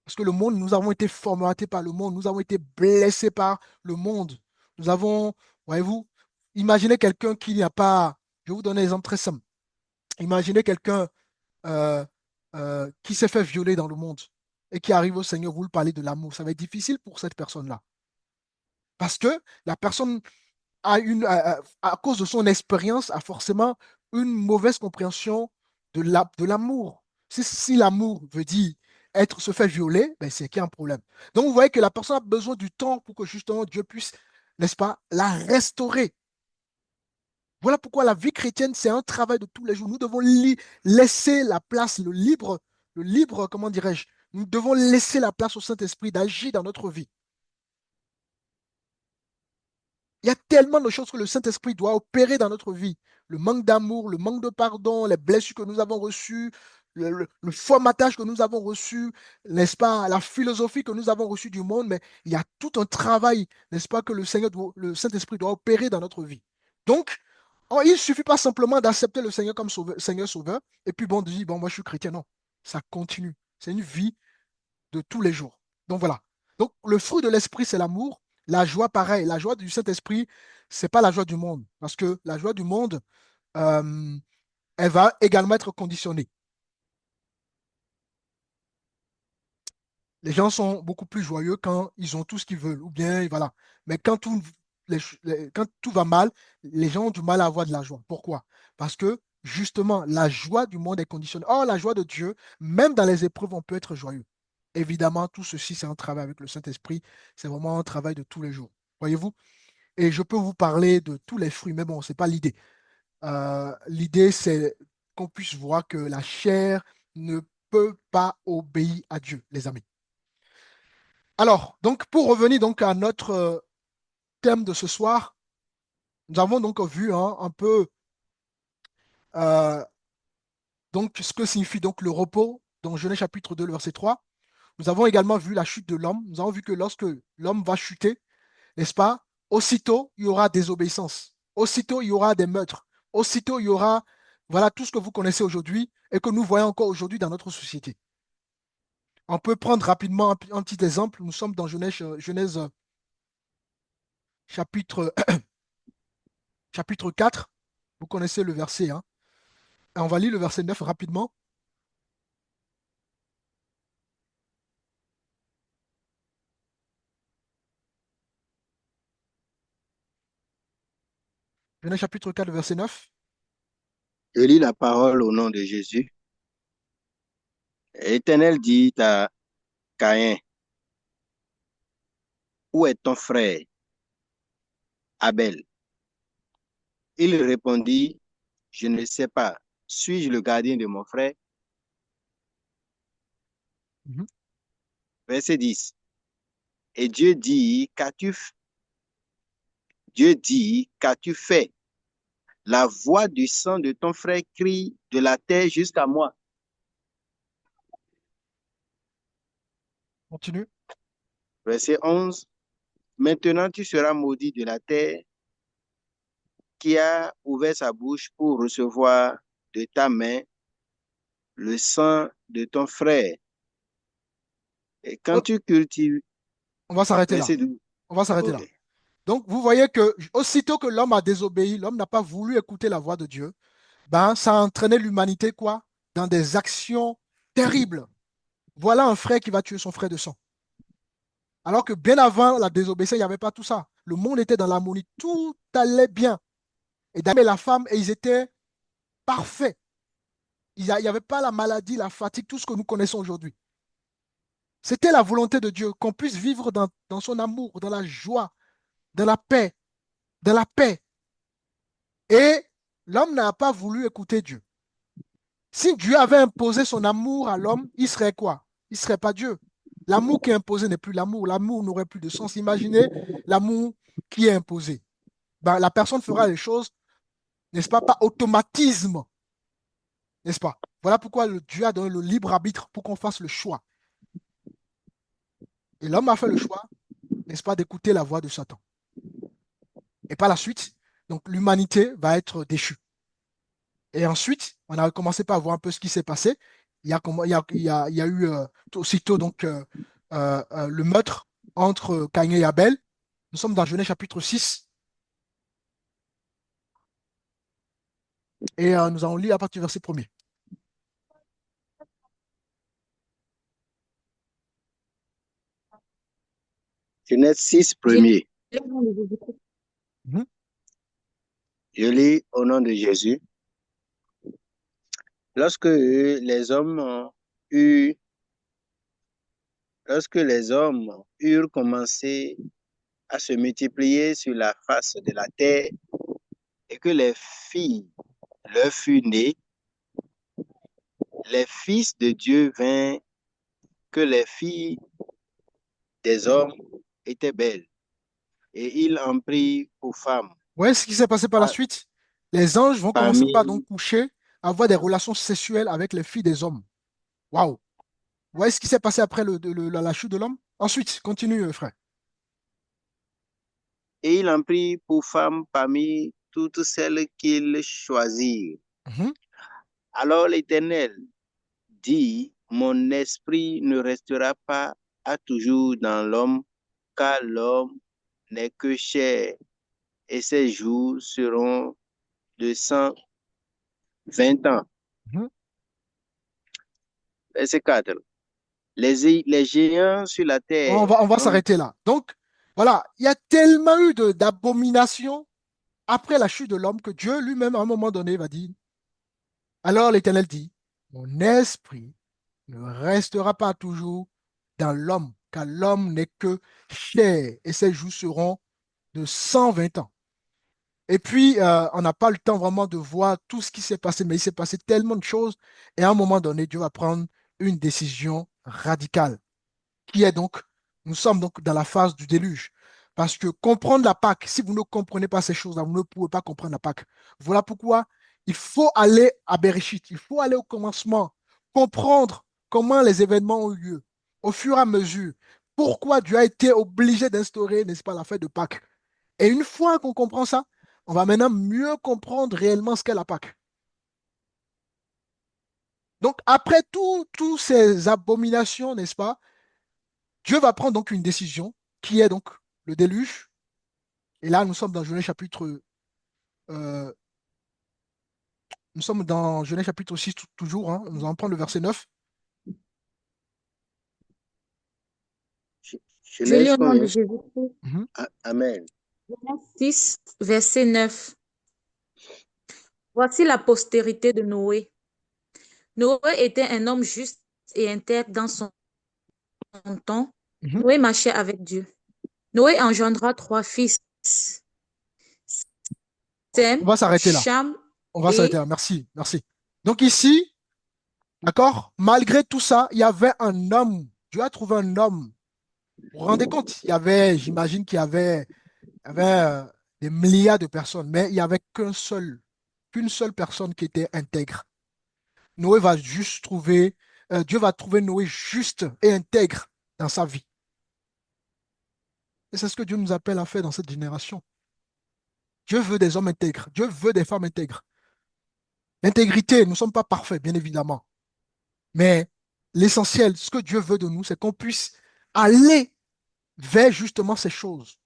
Speaker 2: Parce que le monde, nous avons été formatés par le monde, nous avons été blessés par le monde. Nous avons, voyez-vous, imaginez quelqu'un qui n'a pas, je vais vous donner un exemple très simple. Imaginez quelqu'un qui s'est fait violer dans le monde et qui arrive au Seigneur, vous lui parlez de l'amour. Ça va être difficile pour cette personne-là. Parce que la personne à cause de son expérience, a forcément une mauvaise compréhension de l'amour. Si l'amour veut dire se faire violer, ben c'est qu'il y a un problème. Donc vous voyez que la personne a besoin du temps pour que justement Dieu puisse, n'est-ce pas, la restaurer. Voilà pourquoi la vie chrétienne, c'est un travail de tous les jours. Nous devons laisser la place, le comment dirais-je, nous devons laisser la place au Saint-Esprit d'agir dans notre vie. Il y a tellement de choses que le Saint-Esprit doit opérer dans notre vie. Le manque d'amour, le manque de pardon, les blessures que nous avons reçues, le formatage que nous avons reçu, n'est-ce pas, la philosophie que nous avons reçue du monde, mais il y a tout un travail, n'est-ce pas, que le Saint-Esprit doit opérer dans notre vie. Donc, il ne suffit pas simplement d'accepter le Seigneur comme Seigneur Sauveur, et puis bon, de dire, bon, moi je suis chrétien. Non, ça continue. C'est une vie de tous les jours. Donc voilà. Donc le fruit de l'esprit, c'est l'amour. La joie, pareil. La joie du Saint-Esprit, c'est pas la joie du monde. Parce que la joie du monde, euh, elle va également être conditionnée. Les gens sont beaucoup plus joyeux quand ils ont tout ce qu'ils veulent. Ou bien, voilà. Mais quand tout va mal, les gens ont du mal à avoir de la joie. Pourquoi? Parce que justement, la joie du monde est conditionnée. Or, la joie de Dieu, même dans les épreuves, on peut être joyeux. Évidemment, tout ceci, c'est un travail avec le Saint-Esprit. C'est vraiment un travail de tous les jours. Voyez-vous? Et je peux vous parler de tous les fruits, mais bon, ce n'est pas l'idée. L'idée, c'est qu'on puisse voir que la chair ne peut pas obéir à Dieu, les amis. Alors, donc, pour revenir donc à notre thème de ce soir, nous avons donc vu un peu euh, donc, ce que signifie donc le repos dans Genèse chapitre 2, le verset 3. Nous avons également vu la chute de l'homme. Nous avons vu que lorsque l'homme va chuter, n'est-ce pas? Aussitôt, il y aura désobéissance. Aussitôt, il y aura des meurtres. Aussitôt, il y aura, voilà, tout ce que vous connaissez aujourd'hui et que nous voyons encore aujourd'hui dans notre société. On peut prendre rapidement un petit exemple. Nous sommes dans Genèse chapitre, chapitre 4. Vous connaissez le verset, hein? Et on va lire le verset 9 rapidement. Genèse chapitre 4, verset 9.
Speaker 4: Je lis la parole au nom de Jésus. L'Éternel dit à Caïn, où est ton frère Abel? Il répondit, je ne sais pas. Suis-je le gardien de mon frère?
Speaker 2: Mhm.
Speaker 4: Verset 10. Et Dieu dit, qu'as-tu fait? La voix du sang de ton frère crie de la terre jusqu'à moi.
Speaker 2: Continue.
Speaker 4: Verset 11. Maintenant tu seras maudit de la terre qui a ouvert sa bouche pour recevoir de ta main le sang de ton frère. Et quand
Speaker 2: Oh,
Speaker 4: tu cultives,
Speaker 2: on va s'arrêter là.
Speaker 4: verset 12.
Speaker 2: On va s'arrêter
Speaker 4: Ok.
Speaker 2: là. Donc, vous voyez que aussitôt que l'homme a désobéi, l'homme n'a pas voulu écouter la voix de Dieu, ben, ça a entraîné l'humanité quoi? Dans des actions terribles. Voilà un frère qui va tuer son frère de sang. Alors que bien avant la désobéissance, il n'y avait pas tout ça. Le monde était dans l'harmonie, tout allait bien. Et d'aimer la femme, et ils étaient parfaits. Il n'y avait pas la maladie, la fatigue, tout ce que nous connaissons aujourd'hui. C'était la volonté de Dieu qu'on puisse vivre dans son amour, dans la joie, dans la paix, dans la paix. Et l'homme n'a pas voulu écouter Dieu. Si Dieu avait imposé son amour à l'homme, il serait quoi? Il ne serait pas Dieu. L'amour qui est imposé n'est plus l'amour. L'amour n'aurait plus de sens. Imaginez l'amour qui est imposé. Ben, la personne fera les choses, n'est-ce pas, par automatisme, n'est-ce pas? Voilà pourquoi Dieu a donné le libre arbitre pour qu'on fasse le choix. Et l'homme a fait le choix, n'est-ce pas, d'écouter la voix de Satan. Et par la suite, donc l'humanité va être déchue. Et ensuite, on a commencé par voir un peu ce qui s'est passé. Il y a eu aussitôt donc, le meurtre entre Caïn et Abel. Nous sommes dans Genèse chapitre 6 et nous allons lire à partir du verset 1er.
Speaker 4: Genèse 6, premier.
Speaker 2: Mhm.
Speaker 4: Je lis au nom de Jésus. Lorsque les hommes ont eu, lorsque les hommes eurent commencé à se multiplier sur la face de la terre et que les filles leur furent nées, les fils de Dieu vinrent que les filles des hommes étaient belles, et il en prit pour femme
Speaker 2: Vous voyez ce qui s'est passé par la
Speaker 4: pa-
Speaker 2: suite? Les anges vont commencer par donc
Speaker 4: parmi...
Speaker 2: coucher, avoir des relations sexuelles avec les filles des hommes. Waouh! Vous voyez ce qui s'est passé après la chute de l'homme? Ensuite, continue, frère.
Speaker 4: Et il en prit pour femme parmi toutes celles qu'il choisit.
Speaker 2: Mhm.
Speaker 4: Alors l'Éternel dit, mon esprit ne restera pas à toujours dans l'homme, car l'homme n'est que chair, et ses jours seront de 120 ans.
Speaker 2: Mhm.
Speaker 4: Verset 4. Les géants sur la
Speaker 2: On
Speaker 4: terre
Speaker 2: va, on va
Speaker 4: ont...
Speaker 2: s'arrêter là. Donc, voilà, il y a tellement eu d'abominations après la chute de l'homme que Dieu lui-même, à un moment donné, va dire, alors l'Éternel dit, mon esprit ne restera pas toujours dans l'homme, car l'homme n'est que chair, et ses jours seront de 120 ans. Et puis, on n'a pas le temps vraiment de voir tout ce qui s'est passé, mais il s'est passé tellement de choses, et à un moment donné, Dieu va prendre une décision radicale qui est donc, nous sommes donc dans la phase du déluge. Parce que comprendre la Pâque, si vous ne comprenez pas ces choses-là, vous ne pouvez pas comprendre la Pâque. Voilà pourquoi il faut aller à Bereshit, il faut aller au commencement, comprendre comment les événements ont eu lieu, au fur et à mesure, pourquoi Dieu a été obligé d'instaurer, n'est-ce pas, la fête de Pâques. Et une fois qu'on comprend ça, on va maintenant mieux comprendre réellement ce qu'est la Pâque. Donc, après toutes ces abominations, n'est-ce pas, Dieu va prendre donc une décision qui est donc le déluge. Et là, nous sommes dans Genèse chapitre, euh, nous sommes dans Genèse chapitre 6 toujours. Hein. Nous allons prendre le verset 9.
Speaker 5: Je lis
Speaker 4: Genèse
Speaker 5: au nom de
Speaker 4: combien?
Speaker 5: Jésus-Christ.
Speaker 2: Mhm,
Speaker 4: Amen.
Speaker 5: Genèse 6, verset 9. Voici la postérité de Noé. Noé était un homme juste et intègre dans son temps.
Speaker 2: mhm.
Speaker 5: Noé marchait avec Dieu. Noé engendra trois fils,
Speaker 2: On
Speaker 5: Sem,
Speaker 2: va s'arrêter là.
Speaker 5: Cham
Speaker 2: On va s'arrêter
Speaker 5: et
Speaker 2: là. Merci, merci. Donc ici, d'accord, malgré tout ça, il y avait un homme. Dieu a trouvé un homme. Vous vous rendez compte? Il y avait, j'imagine qu'il y avait des milliards de personnes, mais il n'y avait qu'une seule personne qui était intègre. Noé va juste trouver, Dieu va trouver Noé juste et intègre dans sa vie. Et c'est ce que Dieu nous appelle à faire dans cette génération. Dieu veut des hommes intègres. Dieu veut des femmes intègres. L'intégrité, nous ne sommes pas parfaits, bien évidemment. Mais l'essentiel, ce que Dieu veut de nous, c'est qu'on puisse aller vers justement ces choses.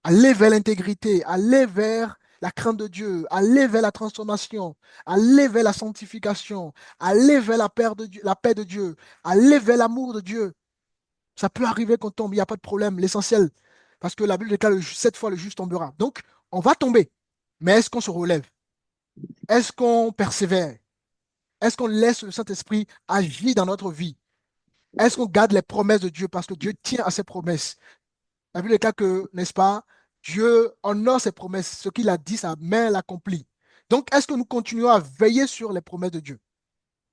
Speaker 2: Aller vers l'intégrité, aller vers la crainte de Dieu, aller vers la transformation, aller vers la sanctification, aller vers la paix de Dieu, aller vers l'amour de Dieu. Ça peut arriver qu'on tombe, il n'y a pas de problème. L'essentiel, parce que la Bible déclare cette fois le juste tombera. Donc, on va tomber. Mais est-ce qu'on se relève? Est-ce qu'on persévère? Est-ce qu'on laisse le Saint-Esprit agir dans notre vie? Est-ce qu'on garde les promesses de Dieu parce que Dieu tient à ses promesses? La Bible déclare que, n'est-ce pas, Dieu honore ses promesses. Ce qu'il a dit, sa main l'accomplit. Donc, est-ce que nous continuons à veiller sur les promesses de Dieu?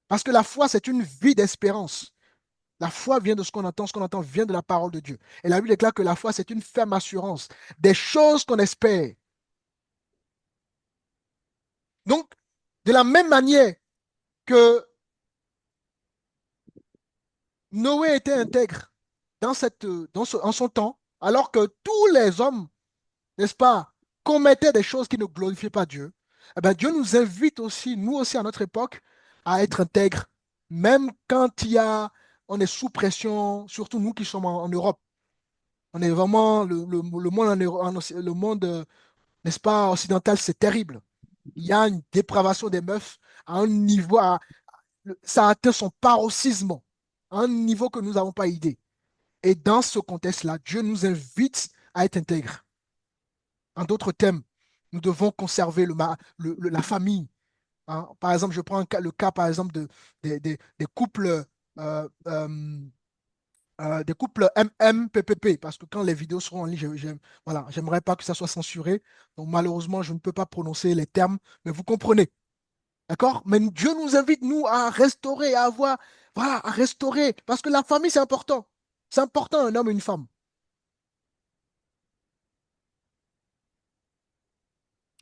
Speaker 2: Parce que la foi, c'est une vie d'espérance. La foi vient de ce qu'on entend vient de la parole de Dieu. Et la Bible déclare que la foi, c'est une ferme assurance des choses qu'on espère. Donc, de la même manière que Noé était intègre en son temps, alors que tous les hommes, n'est-ce pas, commettaient des choses qui ne glorifiaient pas Dieu, eh bien, Dieu nous invite aussi, nous aussi à notre époque, à être intègres, même quand on est sous pression, surtout nous qui sommes en Europe. On est vraiment, le monde, le monde, n'est-ce pas, occidental, c'est terrible. Il y a une dépravation des meufs à un niveau, ça a atteint son paroxysme, à un niveau que nous n'avons pas idée. Et dans ce contexte-là, Dieu nous invite à être intègres. En d'autres termes, nous devons conserver la famille. Hein. Par exemple, je prends le cas, par exemple, des couples des couples MMPPP, parce que quand les vidéos seront en ligne, voilà, j'aimerais pas que ça soit censuré. Donc malheureusement, je ne peux pas prononcer les termes, mais vous comprenez. D'accord? Mais Dieu nous invite, nous, à restaurer, à avoir, voilà, à restaurer. Parce que la famille, c'est important. C'est important, un homme et une femme.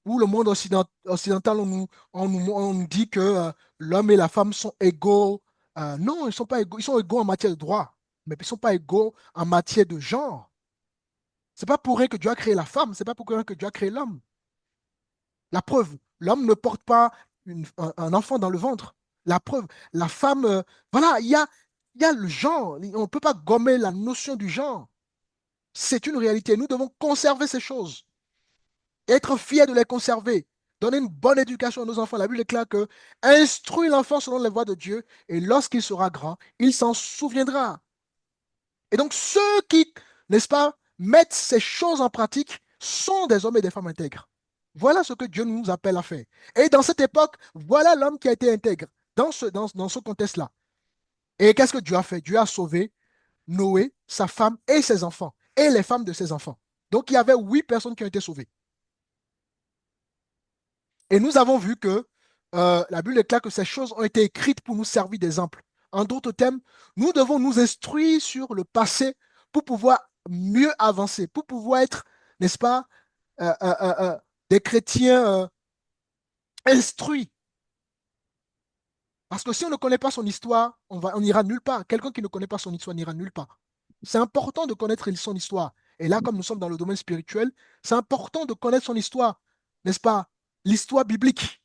Speaker 2: Où le monde occidental, on nous dit que l'homme et la femme sont égaux. Non, ils ne sont pas égaux. Ils sont égaux en matière de droit, mais ils ne sont pas égaux en matière de genre. C'est pas pour rien que Dieu a créé la femme, c'est pas pour rien que Dieu a créé l'homme. La preuve, l'homme ne porte pas un enfant dans le ventre. La preuve, la femme, voilà, il y a le genre. On ne peut pas gommer la notion du genre. C'est une réalité. Nous devons conserver ces choses, être fiers de les conserver, donner une bonne éducation à nos enfants. La Bible déclare que instruis l'enfant selon les voies de Dieu, et lorsqu'il sera grand, il s'en souviendra. Et donc, ceux qui, n'est-ce pas, mettent ces choses en pratique sont des hommes et des femmes intègres. Voilà ce que Dieu nous appelle à faire. Et dans cette époque, voilà l'homme qui a été intègre dans ce contexte-là. Et qu'est-ce que Dieu a fait? Dieu a sauvé Noé, sa femme et ses enfants, et les femmes de ses enfants. Donc, il y avait 8 personnes qui ont été sauvées. Et nous avons vu que la Bible déclare que ces choses ont été écrites pour nous servir d'exemple. En d'autres termes, nous devons nous instruire sur le passé pour pouvoir mieux avancer, pour pouvoir être, n'est-ce pas, euh, euh, euh, euh, des chrétiens instruits. Parce que si on ne connaît pas son histoire, on n'ira nulle part. Quelqu'un qui ne connaît pas son histoire n'ira nulle part. C'est important de connaître son histoire. Et là, comme nous sommes dans le domaine spirituel, c'est important de connaître son histoire, n'est-ce pas? L'histoire biblique.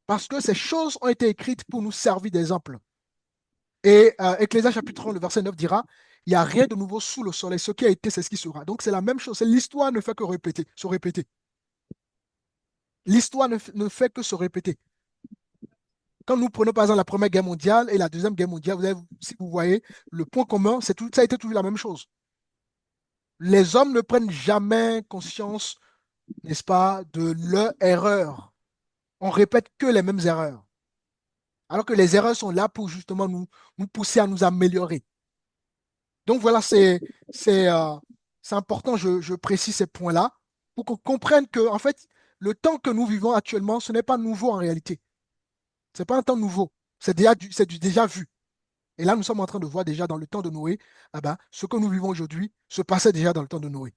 Speaker 2: Parce que ces choses ont été écrites pour nous servir d'exemple. Et Ecclésias chapitre 1, le verset 9 dira, il n'y a rien de nouveau sous le soleil. Ce qui a été, c'est ce qui sera. Donc c'est la même chose. L'histoire ne fait que répéter, se répéter. L'histoire ne fait que se répéter. Quand nous prenons par exemple la Première Guerre mondiale et la Deuxième Guerre mondiale, si vous voyez, le point commun, ça a été toujours la même chose. Les hommes ne prennent jamais conscience, n'est-ce pas, de leur erreur. On répète que les mêmes erreurs. Alors que les erreurs sont là pour justement nous pousser à nous améliorer. Donc voilà, euh, c'est important, je précise ces points-là, pour qu'on comprenne que, en fait, le temps que nous vivons actuellement, ce n'est pas nouveau en réalité. Ce n'est pas un temps nouveau. C'est du déjà vu. Et là, nous sommes en train de voir déjà dans le temps de Noé, ah ben, ce que nous vivons aujourd'hui se passait déjà dans le temps de Noé.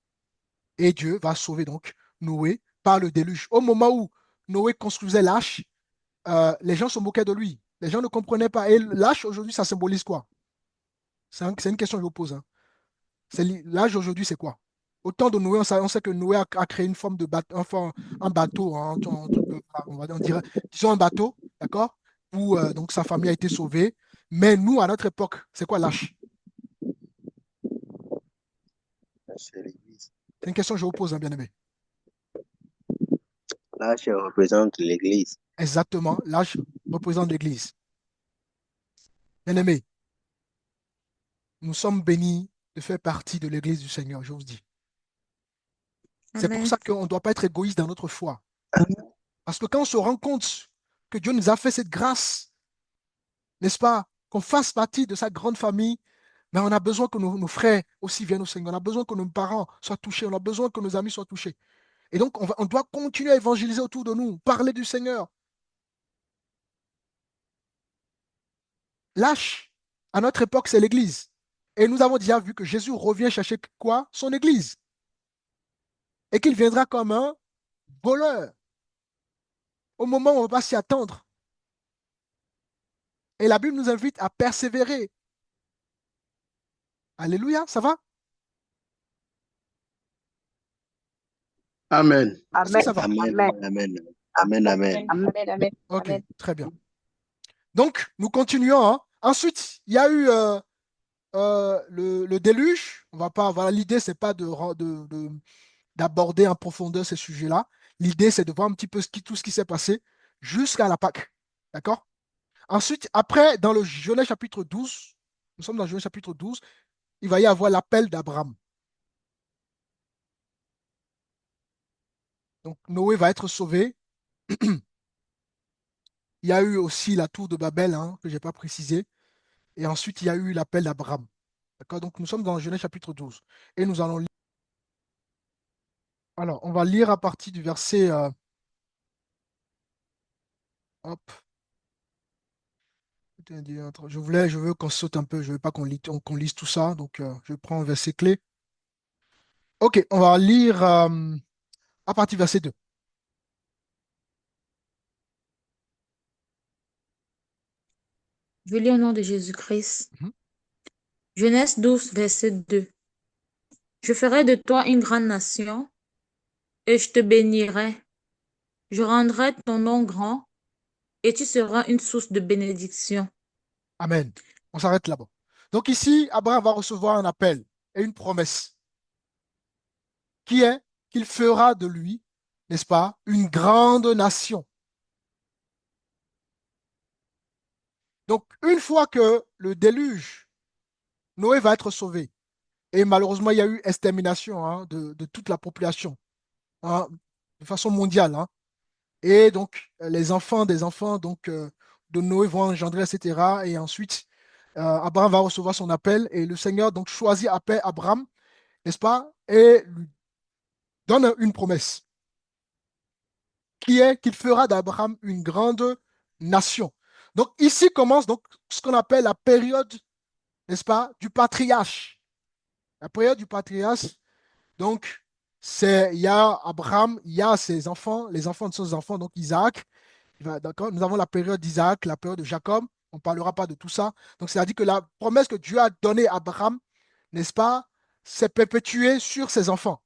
Speaker 2: Et Dieu va sauver donc Noé par le déluge. Au moment où Noé construisait l'arche, les gens se moquaient de lui. Les gens ne comprenaient pas. Et l'arche, aujourd'hui, ça symbolise quoi? C'est une question que je vous pose, hein. L'âge aujourd'hui, c'est quoi? Au temps de Noé, on sait que Noé a créé une forme de bateau, enfin, un bateau, hein, un truc, on dirait, disons un bateau, d'accord? Où donc sa famille a été sauvée. Mais nous, à notre époque, c'est quoi l'âge?
Speaker 4: C'est l'Église.
Speaker 2: C'est une question que je vous pose, hein, bien-aimé.
Speaker 4: L'arche représente l'Église.
Speaker 2: Exactement, l'âge représente l'Église. Bien-aimé, nous sommes bénis de faire partie de l'Église du Seigneur, je vous dis. C'est pour
Speaker 5: Amen.
Speaker 2: ça qu'on ne doit pas être égoïste dans notre foi. Parce que quand on se rend compte que Dieu nous a fait cette grâce, n'est-ce pas, qu'on fasse partie de sa grande famille, mais on a besoin que nos frères aussi viennent au Seigneur. On a besoin que nos parents soient touchés. On a besoin que nos amis soient touchés. Et donc, on doit continuer à évangéliser autour de nous, parler du Seigneur. Lâche, à notre époque, c'est l'Église. Et nous avons déjà vu que Jésus revient chercher quoi? Son Église. Et qu'il viendra comme un voleur au moment où on ne va pas s'y attendre. Et la Bible nous invite à persévérer. Alléluia, ça va?
Speaker 3: Amen.
Speaker 2: Est-ce que ça va?
Speaker 4: Amen, amen, amen, amen.
Speaker 6: Amen.
Speaker 2: Ok,
Speaker 6: Amen.
Speaker 2: très bien. Donc, nous continuons, hein. Ensuite, il y a eu le déluge. On va pas, voilà, l'idée, c'est pas d'aborder en profondeur ces sujets-là. L'idée, c'est de voir un petit peu tout ce qui s'est passé jusqu'à la Pâque. D'accord? Ensuite, après, dans le Genèse chapitre 12, nous sommes dans le Genèse chapitre 12, il va y avoir l'appel d'Abraham. Donc, Noé va être sauvé. Il y a eu aussi la tour de Babel, hein, que je n'ai pas précisé. Et ensuite, il y a eu l'appel d'Abraham. D'accord? Donc, nous sommes dans Genèse chapitre 12. Et nous allons lire. Alors, on va lire à partir du verset Hop. Je veux qu'on saute un peu, je veux pas qu'on lise tout ça, donc je prends un verset clé. Ok, on va lire à partir du verset 2.
Speaker 5: Je lis au nom de Jésus-Christ.
Speaker 2: Mhm.
Speaker 5: Genèse 12, verset 2. Je ferai de toi une grande nation et je te bénirai. Je rendrai ton nom grand et tu seras une source de bénédiction.
Speaker 2: Amen. On s'arrête là-bas. Donc ici, Abraham va recevoir un appel et une promesse qui est qu'il fera de lui, n'est-ce pas, une grande nation. Donc une fois que le déluge, Noé va être sauvé. Et malheureusement, il y a eu extermination de toute la population hein, de façon mondiale. Hein. Et donc, les enfants des enfants de Noé vont engendrer, etc. Et ensuite, Abraham va recevoir son appel et le Seigneur donc choisit appelle Abraham, n'est-ce pas, et lui donne une promesse qui est qu'il fera d'Abraham une grande nation. Donc ici commence donc ce qu'on appelle la période, n'est-ce pas, du patriarche. La période du patriarche, donc il y a Abraham, il y a ses enfants, les enfants de ses enfants, donc Isaac. D'accord? Nous avons la période d'Isaac, la période de Jacob. On ne parlera pas de tout ça. Donc, c'est-à-dire que la promesse que Dieu a donnée à Abraham, n'est-ce pas, s'est perpétuée sur ses enfants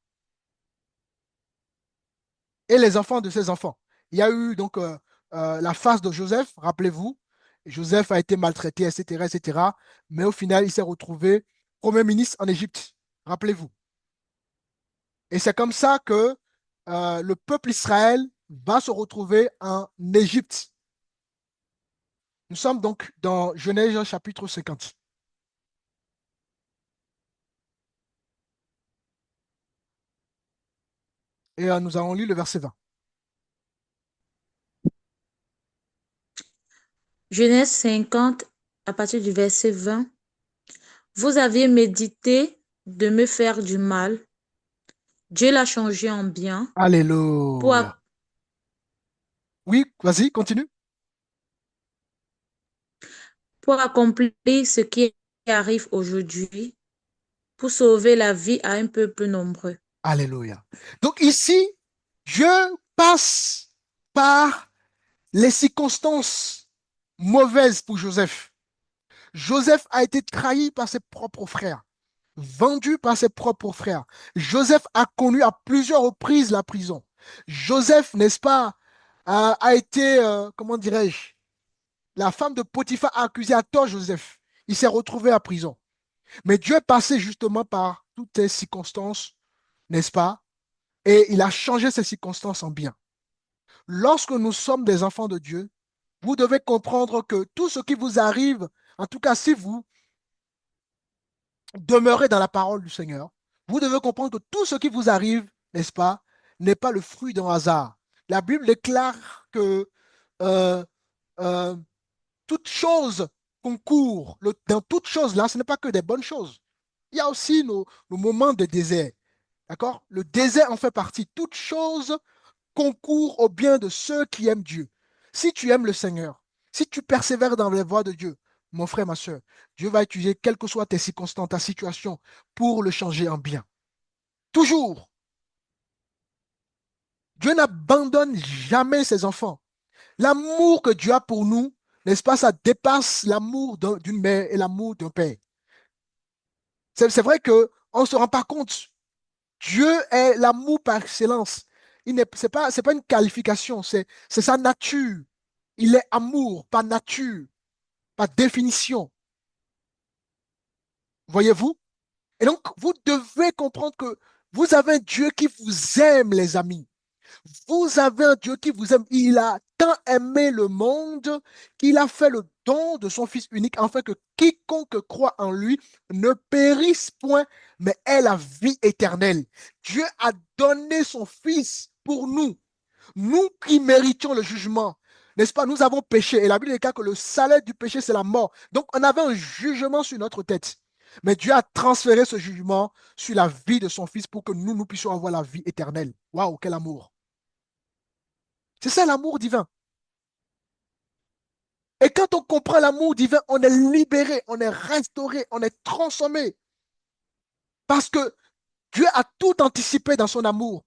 Speaker 2: et les enfants de ses enfants. Il y a eu donc la phase de Joseph, rappelez-vous. Joseph a été maltraité, etc., etc. Mais au final, il s'est retrouvé premier ministre en Égypte. Rappelez-vous. Et c'est comme ça que le peuple Israël va se retrouver en Égypte. Nous sommes donc dans Genèse chapitre 50. Et nous allons lire le verset 20.
Speaker 5: Genèse 50, à partir du verset 20. Vous aviez médité de me faire du mal. Dieu l'a changé en bien pour,
Speaker 2: Alléluia. Oui, vas-y, continue.
Speaker 5: pour accomplir ce qui arrive aujourd'hui, pour sauver la vie à un peuple nombreux.
Speaker 2: Alléluia. Donc ici, Dieu passe par les circonstances mauvaises pour Joseph. Joseph a été trahi par ses propres frères, vendu par ses propres frères. Joseph a connu à plusieurs reprises la prison. Joseph, n'est-ce pas, a été, comment dirais-je, la femme de Potiphar a accusé à tort Joseph. Il s'est retrouvé à prison. Mais Dieu est passé justement par toutes ces circonstances, n'est-ce pas? Et il a changé ces circonstances en bien. Lorsque nous sommes des enfants de Dieu, vous devez comprendre que tout ce qui vous arrive, en tout cas si vous demeurez dans la parole du Seigneur, vous devez comprendre que tout ce qui vous arrive, n'est-ce pas, n'est pas le fruit d'un hasard. La Bible déclare que euh, euh, toute chose concourt, dans toute chose là, ce n'est pas que des bonnes choses. Il y a aussi nos moments de désert. D'accord? Le désert en fait partie. Toute chose concourt au bien de ceux qui aiment Dieu. Si tu aimes le Seigneur, si tu persévères dans les voies de Dieu, mon frère, ma soeur, Dieu va utiliser quelles que soient tes circonstances, ta situation, pour le changer en bien. Toujours. Dieu n'abandonne jamais ses enfants. L'amour que Dieu a pour nous, n'est-ce pas, ça dépasse l'amour d'une mère et l'amour d'un père. C'est vrai qu'on ne se rend pas compte. Dieu est l'amour par excellence. C'est pas une qualification, c'est sa nature. Il est amour par nature, par définition. Voyez-vous? Et donc, vous devez comprendre que vous avez un Dieu qui vous aime, les amis. Vous avez un Dieu qui vous aime. Il a tant aimé le monde qu'il a fait le don de son Fils unique afin que quiconque croit en lui ne périsse point, mais ait la vie éternelle. Dieu a donné son Fils pour nous. Nous qui méritions le jugement, n'est-ce pas? Nous avons péché et la Bible déclare que le salaire du péché, c'est la mort. Donc, on avait un jugement sur notre tête. Mais Dieu a transféré ce jugement sur la vie de son Fils pour que nous puissions avoir la vie éternelle. Waouh, quel amour! C'est ça l'amour divin. Et quand on comprend l'amour divin, on est libéré, on est restauré, on est transformé. Parce que Dieu a tout anticipé dans son amour.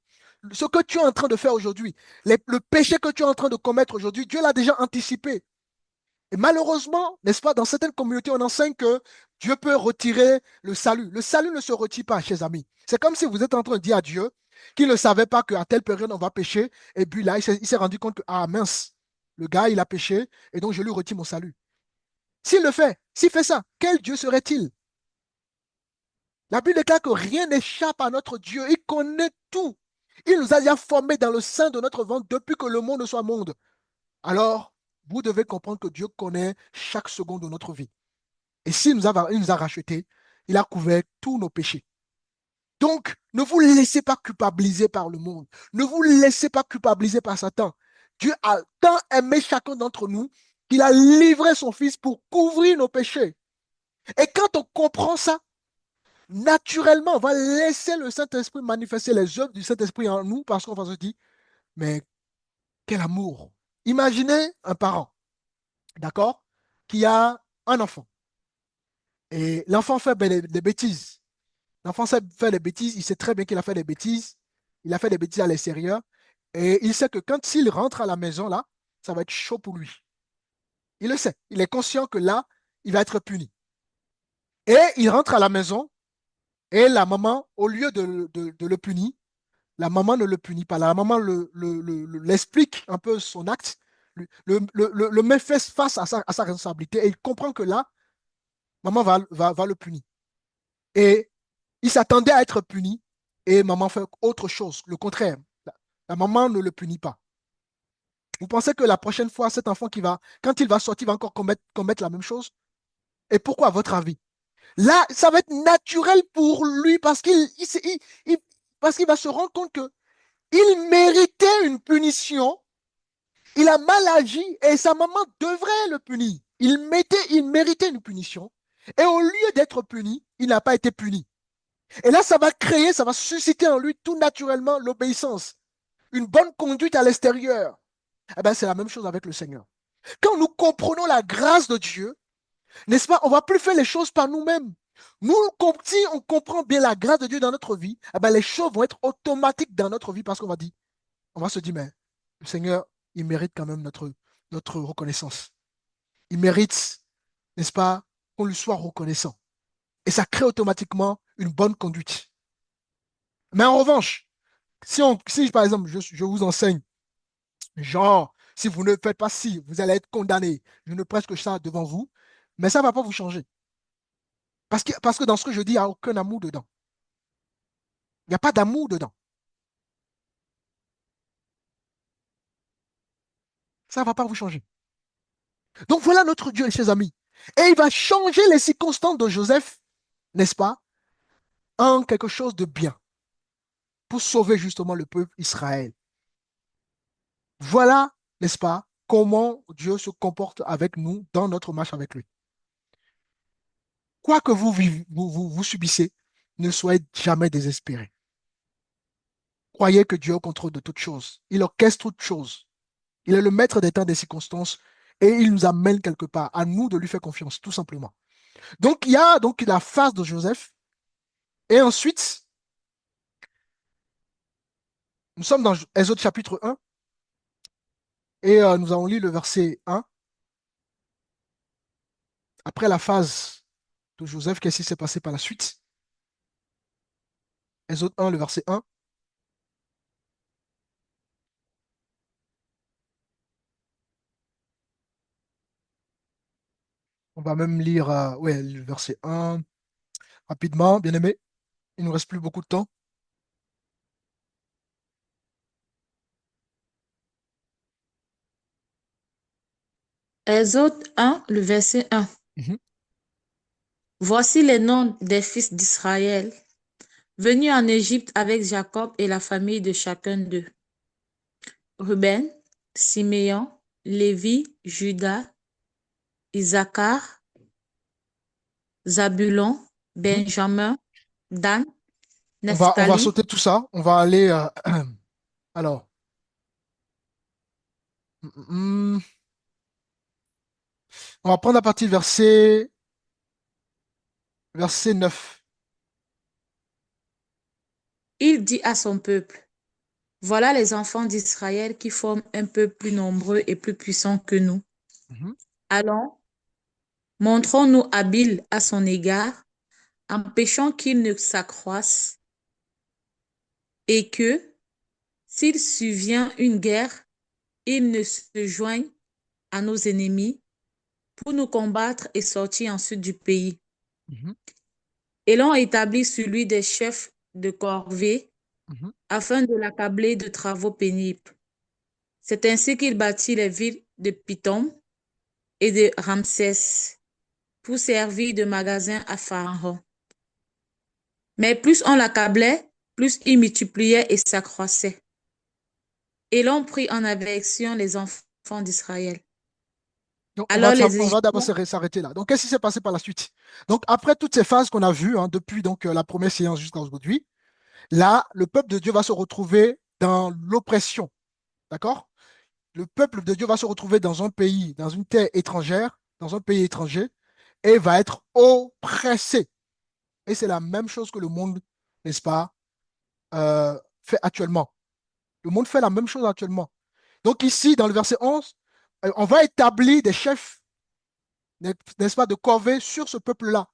Speaker 2: Ce que tu es en train de faire aujourd'hui, le péché que tu es en train de commettre aujourd'hui, Dieu l'a déjà anticipé. Et malheureusement, n'est-ce pas, dans certaines communautés, on enseigne que Dieu peut retirer le salut. Le salut ne se retire pas, chers amis. C'est comme si vous êtes en train de dire à Dieu qu'il ne savait pas qu'à telle période, on va pécher. Et puis là, il s'est rendu compte que, ah mince, le gars, il a péché, et donc je lui retire mon salut. S'il le fait, s'il fait ça, quel Dieu serait-il? La Bible déclare que rien n'échappe à notre Dieu. Il connaît tout. Il nous a déjà formés dans le sein de notre ventre depuis que le monde soit monde. Alors, vous devez comprendre que Dieu connaît chaque seconde de notre vie. Et il nous a rachetés, il a couvert tous nos péchés. Donc, ne vous laissez pas culpabiliser par le monde. Ne vous laissez pas culpabiliser par Satan. Dieu a tant aimé chacun d'entre nous qu'il a livré son Fils pour couvrir nos péchés. Et quand on comprend ça, naturellement, on va laisser le Saint-Esprit manifester les œuvres du Saint-Esprit en nous parce qu'on va se dire, mais quel amour. Imaginez un parent, d'accord, qui a un enfant. Et l'enfant fait des bêtises. L'enfant sait faire des bêtises, il sait très bien qu'il a fait des bêtises. Il a fait des bêtises à l'extérieur. Et il sait que quand s'il rentre à la maison, là, ça va être chaud pour lui. Il le sait. Il est conscient que là, il va être puni. Et il rentre à la maison et la maman, au lieu de le punir, la maman ne le punit pas. La maman l'explique un peu son acte, le met face à sa responsabilité et il comprend que là, maman va le punir. Et il s'attendait à être puni et maman fait autre chose, le contraire. La maman ne le punit pas. Vous pensez que la prochaine fois, cet enfant quand il va sortir, il va encore commettre la même chose? Et pourquoi, à votre avis? Là, ça va être naturel pour lui parce qu'il va se rendre compte que il méritait une punition, il a mal agi et sa maman devrait le punir. Il méritait une punition et au lieu d'être puni, il n'a pas été puni. Et là, ça va susciter en lui tout naturellement l'obéissance, une bonne conduite à l'extérieur. Eh bien, c'est la même chose avec le Seigneur. Quand nous comprenons la grâce de Dieu, n'est-ce pas, on ne va plus faire les choses par nous-mêmes. Nous, si on comprend bien la grâce de Dieu dans notre vie, eh bien, les choses vont être automatiques dans notre vie parce on va se dire, mais le Seigneur, il mérite quand même notre reconnaissance. Il mérite, n'est-ce pas, qu'on lui soit reconnaissant. Et ça crée automatiquement une bonne conduite. Mais en revanche, si par exemple, je vous enseigne, genre, si vous ne faites pas ci, vous allez être condamné. Je ne prêche que ça devant vous, mais ça ne va pas vous changer. Parce que dans ce que je dis, il n'y a aucun amour dedans. Il n'y a pas d'amour dedans. Ça ne va pas vous changer. Donc voilà notre Dieu, chers amis. Et il va changer les circonstances de Joseph, n'est-ce pas, en quelque chose de bien, pour sauver justement le peuple Israël. Voilà, n'est-ce pas, comment Dieu se comporte avec nous dans notre marche avec lui. Quoi que vous subissez, ne soyez jamais désespérés. Croyez que Dieu est au contrôle de toutes choses. Il orchestre toutes choses. Il est le maître des temps, des circonstances, et il nous amène quelque part. À nous de lui faire confiance, tout simplement. Donc, il y a donc la phase de Joseph, et ensuite, nous sommes dans Exode chapitre 1, et nous allons lire le verset 1. Après la phase de Joseph, qu'est-ce qui s'est passé par la suite? Exode 1, le verset 1. On va même lire ouais, le verset 1 rapidement, bien aimé. Il ne nous reste plus beaucoup de temps.
Speaker 5: Exode 1, le verset 1.
Speaker 2: Mhm.
Speaker 5: Voici les noms des fils d'Israël, venus en Égypte avec Jacob et la famille de chacun d'eux. Ruben, Siméon, Lévi, Judas, Issachar, Zabulon,
Speaker 2: Mhm.
Speaker 5: Benjamin, Dan,
Speaker 2: On va
Speaker 5: Nephtali.
Speaker 2: sauter tout ça. On va aller. Alors. mm, mm, On va prendre à partir du verset 9.
Speaker 5: Il dit à son peuple, voilà les enfants d'Israël qui forment un peuple plus nombreux et plus puissant que nous.
Speaker 2: Mhm,
Speaker 5: Allons, montrons-nous habiles à son égard, empêchons qu'il ne s'accroisse et que, s'il survient une guerre, il ne se joigne à nos ennemis pour nous combattre et sortir ensuite du pays.
Speaker 2: mhm,
Speaker 5: Et l'on établit sur lui des chefs de corvée
Speaker 2: mhm.
Speaker 5: afin de l'accabler de travaux pénibles. C'est ainsi qu'il bâtit les villes de Pithom et de Ramsès pour servir de magasin à Pharaon. Mais plus on l'accablait, plus il multipliait et s'accroissait. Et l'on prit en aversion les enfants d'Israël.
Speaker 2: Donc,
Speaker 5: Alors les
Speaker 2: on va d'abord
Speaker 5: Égyptiens,
Speaker 2: s'arrêter là. Donc, qu'est-ce qui s'est passé par la suite? Donc, après toutes ces phases qu'on a vues, hein, depuis donc, la première séance jusqu'à aujourd'hui, là, le peuple de Dieu va se retrouver dans l'oppression. D'accord? Le peuple de Dieu va se retrouver dans un pays, dans une terre étrangère, dans un pays étranger, et va être oppressé. Et c'est la même chose que le monde, n'est-ce pas, fait actuellement. Le monde fait la même chose actuellement. Donc ici, dans le verset 11, on va établir des chefs, n'est-ce pas, de corvée sur ce peuple-là.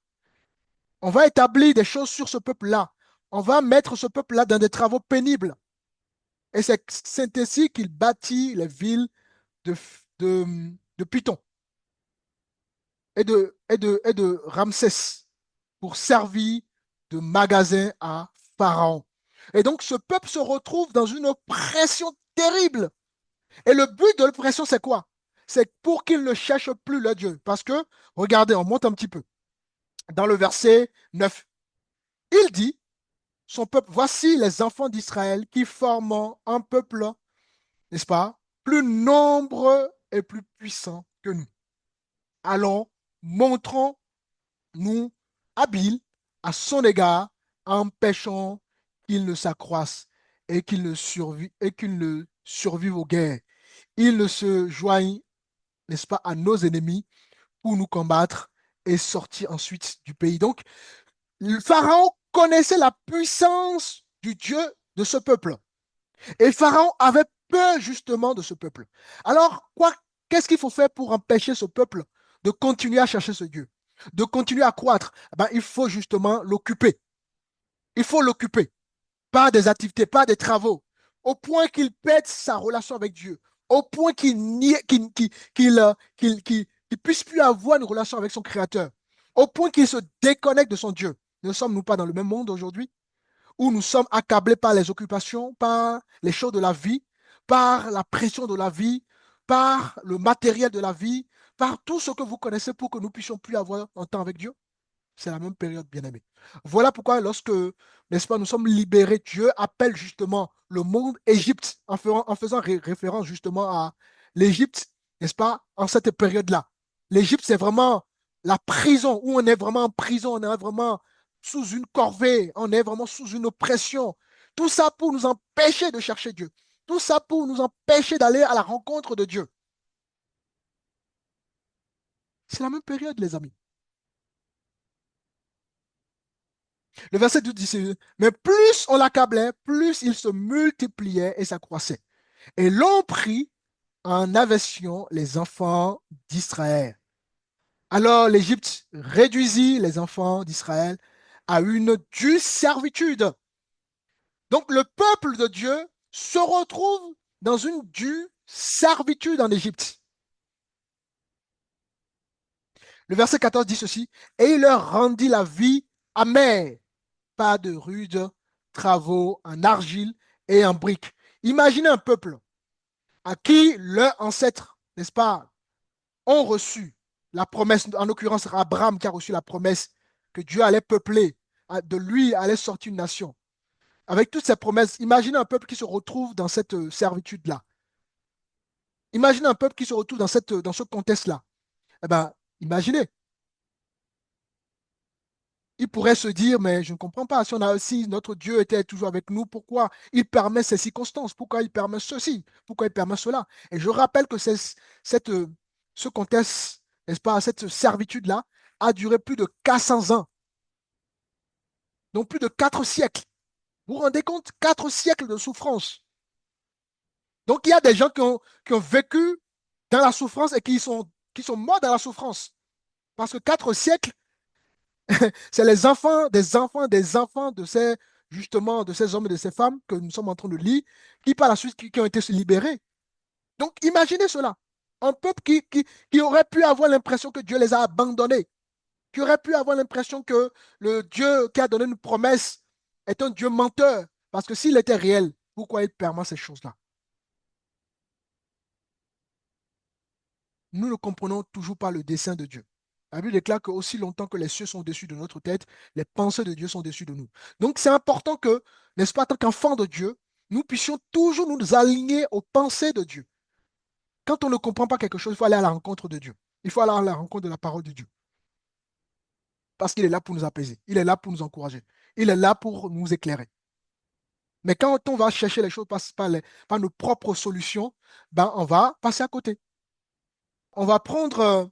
Speaker 2: On va établir des choses sur ce peuple-là. On va mettre ce peuple-là dans des travaux pénibles. Et c'est ainsi qu'il bâtit les villes de, de, de Python et de Ramsès pour servir de magasin à Pharaon. Et donc ce peuple se retrouve dans une oppression terrible. Et le but de l'oppression, c'est quoi? C'est pour qu'ils ne cherchent plus leur Dieu. Parce que, regardez, on monte un petit peu. Dans le verset 9, il dit, son peuple, voici les enfants d'Israël qui forment un peuple, n'est-ce pas, plus nombreux et plus puissant que nous. Allons, montrons nous habiles à son égard, empêchons qu'il ne s'accroisse et qu'il ne survive aux guerres. Il ne se joigne, n'est-ce pas, à nos ennemis pour nous combattre et sortir ensuite du pays. Donc, le Pharaon connaissait la puissance du Dieu de ce peuple. Et Pharaon avait peur justement de ce peuple. Alors, qu'est-ce qu'il faut faire pour empêcher ce peuple de continuer à chercher ce Dieu, de continuer à croître? Il faut justement l'occuper. Il faut l'occuper par des activités, par des travaux, au point qu'il pète sa relation avec Dieu, au point qu'il puisse plus avoir une relation avec son Créateur, au point qu'il se déconnecte de son Dieu. Ne sommes-nous pas dans le même monde aujourd'hui où nous sommes accablés par les occupations, par les choses de la vie, par la pression de la vie, par le matériel de la vie, par tout ce que vous connaissez pour que nous puissions plus avoir un temps avec Dieu? C'est la même période, bien-aimé. Voilà pourquoi lorsque, n'est-ce pas, nous sommes libérés, Dieu appelle justement le monde Égypte en faisant référence justement à l'Égypte, n'est-ce pas, en cette période-là. L'Égypte, c'est vraiment la prison, où on est vraiment en prison, on est vraiment sous une corvée, on est vraiment sous une oppression. Tout ça pour nous empêcher de chercher Dieu. Tout ça pour nous empêcher d'aller à la rencontre de Dieu. C'est la même période, les amis. Le verset 12 dit, mais plus on l'accablait, plus il se multipliait et s'accroissait. Et l'on prit en aversion les enfants d'Israël. Alors l'Égypte réduisit les enfants d'Israël à une dure servitude. Donc le peuple de Dieu se retrouve dans une dure servitude en Égypte. Le verset 14 dit ceci, et il leur rendit la vie amère, pas de rudes travaux en argile et en briques. Imaginez un peuple à qui leurs ancêtres, n'est-ce pas, ont reçu la promesse, en l'occurrence Abraham qui a reçu la promesse que Dieu allait peupler, de lui allait sortir une nation. Avec toutes ces promesses, imaginez un peuple qui se retrouve dans cette servitude-là. Imaginez un peuple qui se retrouve dans ce contexte-là. Eh bien, imaginez, il pourrait se dire, mais je ne comprends pas, si notre Dieu était toujours avec nous, pourquoi il permet ces circonstances? Pourquoi il permet ceci? Pourquoi il permet cela? Et je rappelle que ce contexte n'est-ce pas, cette servitude-là a duré plus de 400 ans. Donc plus de 4 siècles. Vous vous rendez compte? 4 siècles de souffrance. Donc il y a des gens qui ont vécu dans la souffrance et qui sont morts dans la souffrance. Parce que 4 siècles, c'est les enfants, des enfants, des enfants de ces, justement, de ces hommes et de ces femmes que nous sommes en train de lire, qui par la suite qui ont été libérés. Donc imaginez cela. Un peuple qui aurait pu avoir l'impression que Dieu les a abandonnés, qui aurait pu avoir l'impression que le Dieu qui a donné une promesse est un Dieu menteur. Parce que s'il était réel, pourquoi il permet ces choses-là? Nous ne comprenons toujours pas le dessein de Dieu. La Bible déclare que aussi longtemps que les cieux sont au-dessus de notre tête, les pensées de Dieu sont au-dessus de nous. Donc c'est important que, n'est-ce pas, en tant qu'enfants de Dieu, nous puissions toujours nous aligner aux pensées de Dieu. Quand on ne comprend pas quelque chose, il faut aller à la rencontre de Dieu. Il faut aller à la rencontre de la parole de Dieu. Parce qu'il est là pour nous apaiser. Il est là pour nous encourager. Il est là pour nous éclairer. Mais quand on va chercher les choses par nos propres solutions, ben, on va passer à côté. On va prendre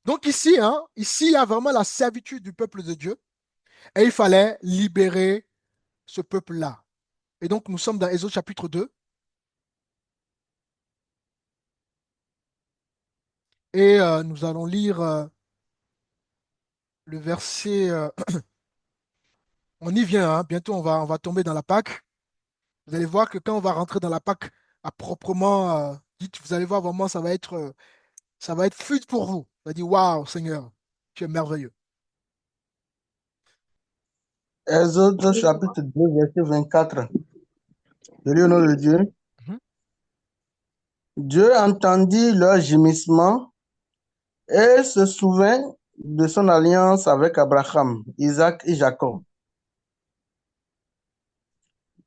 Speaker 2: donc ici, hein, ici, il y a vraiment la servitude du peuple de Dieu et il fallait libérer ce peuple-là. Et donc, nous sommes dans Exode chapitre 2 et nous allons lire le verset, on y vient, hein, bientôt on va tomber dans la Pâque. Vous allez voir que quand on va rentrer dans la Pâque à proprement dites, vous allez voir vraiment, ça va être fluide pour vous. Vous allez dire, waouh, Seigneur, tu es merveilleux.
Speaker 3: Exode chapitre 2, verset 24. Je lis au nom de Dieu.
Speaker 2: Mhm.
Speaker 3: Dieu entendit leur gémissement et se souvint de son alliance avec Abraham, Isaac et Jacob.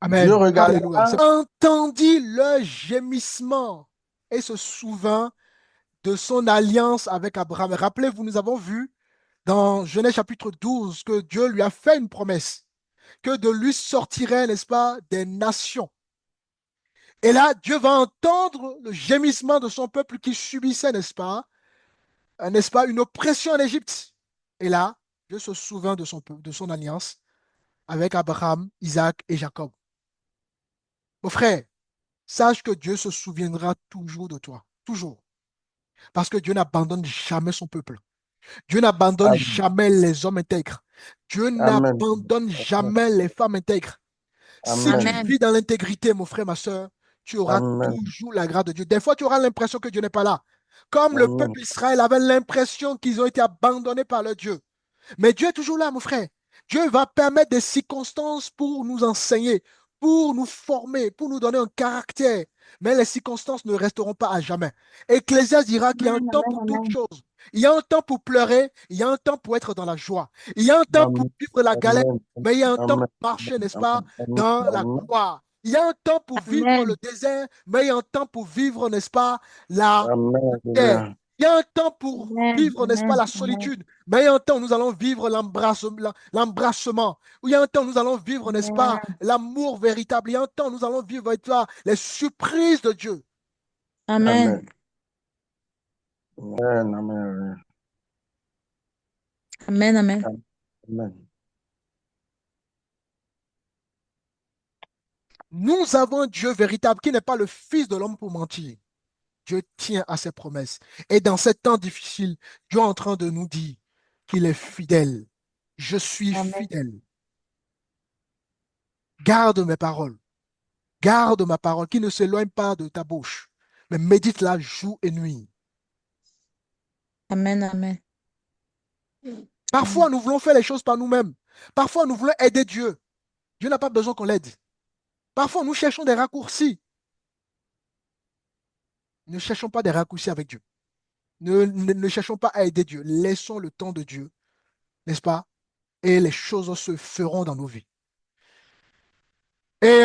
Speaker 3: Dieu
Speaker 2: Amen.
Speaker 3: regarda,
Speaker 2: Alléluia. Entendit le gémissement et se souvint de son alliance avec Abraham. Rappelez-vous, nous avons vu dans Genèse chapitre 12 que Dieu lui a fait une promesse, que de lui sortiraient, n'est-ce pas, des nations. Et là, Dieu va entendre le gémissement de son peuple qui subissait, n'est-ce pas, une oppression en Égypte. Et là, Dieu se souvint de son alliance avec Abraham, Isaac et Jacob. Mon frère, sache que Dieu se souviendra toujours de toi, toujours. Parce que Dieu n'abandonne jamais son peuple. Dieu n'abandonne
Speaker 3: Amen,
Speaker 2: jamais les hommes intègres. Dieu
Speaker 3: Amen,
Speaker 2: n'abandonne jamais les femmes intègres. Si tu
Speaker 3: Amen,
Speaker 5: Amen.
Speaker 2: vis dans l'intégrité, mon frère, ma soeur, tu auras
Speaker 3: Amen,
Speaker 2: toujours la grâce de Dieu. Des fois, tu auras l'impression que Dieu n'est pas là. Comme le
Speaker 3: Amen,
Speaker 2: peuple Israël avait l'impression qu'ils ont été abandonnés par leur Dieu. Mais Dieu est toujours là, mon frère. Dieu va permettre des circonstances pour nous enseigner, pour nous former, pour nous donner un caractère. Mais les circonstances ne resteront pas à jamais. Ecclésias dira qu'il y a un
Speaker 6: Amen,
Speaker 2: temps
Speaker 6: amen,
Speaker 2: pour toutes
Speaker 6: amen.
Speaker 2: choses. Il y a un temps pour pleurer, il y a un temps pour être dans la joie. Il y a un temps pour
Speaker 3: Amen,
Speaker 2: vivre la galère,
Speaker 3: Amen,
Speaker 2: mais il y a un temps
Speaker 3: Amen,
Speaker 2: pour marcher, n'est-ce pas,
Speaker 3: Amen,
Speaker 2: dans la
Speaker 3: Amen,
Speaker 2: gloire. Il y a un temps pour vivre le
Speaker 5: Amen.
Speaker 2: désert, mais il y a un temps pour vivre, n'est-ce pas, la
Speaker 3: Amen,
Speaker 2: terre.
Speaker 3: Alléluia.
Speaker 2: Il y a un temps pour
Speaker 5: Amen.
Speaker 2: vivre, n'est-ce pas,
Speaker 5: Amen.
Speaker 2: la solitude. Mais il y a un temps où nous allons vivre l'embrassement. Il y a un temps où nous allons vivre, n'est-ce pas,
Speaker 5: Amen.
Speaker 2: l'amour véritable. Il y a un temps où nous allons vivre, tu vois, les surprises de Dieu.
Speaker 5: Amen.
Speaker 3: Amen, Amen,
Speaker 5: Amen. Amen.
Speaker 3: Amen.
Speaker 2: Nous avons un Dieu véritable qui n'est pas le Fils de l'homme pour mentir. Dieu tient à ses promesses. Et dans ces temps difficiles, Dieu est en train de nous dire qu'il est fidèle. Je suis
Speaker 5: Amen.
Speaker 2: fidèle. Garde mes paroles. Garde ma parole qui ne s'éloigne pas de ta bouche, mais médite-la jour et nuit.
Speaker 5: Amen. Amen.
Speaker 2: Parfois, nous voulons faire les choses par nous-mêmes. Parfois, nous voulons aider Dieu. Dieu n'a pas besoin qu'on l'aide. Parfois, nous cherchons des raccourcis. Ne cherchons pas des raccourcis avec Dieu. Ne cherchons pas à aider Dieu. Laissons le temps de Dieu, n'est-ce pas? Et les choses se feront dans nos vies. Et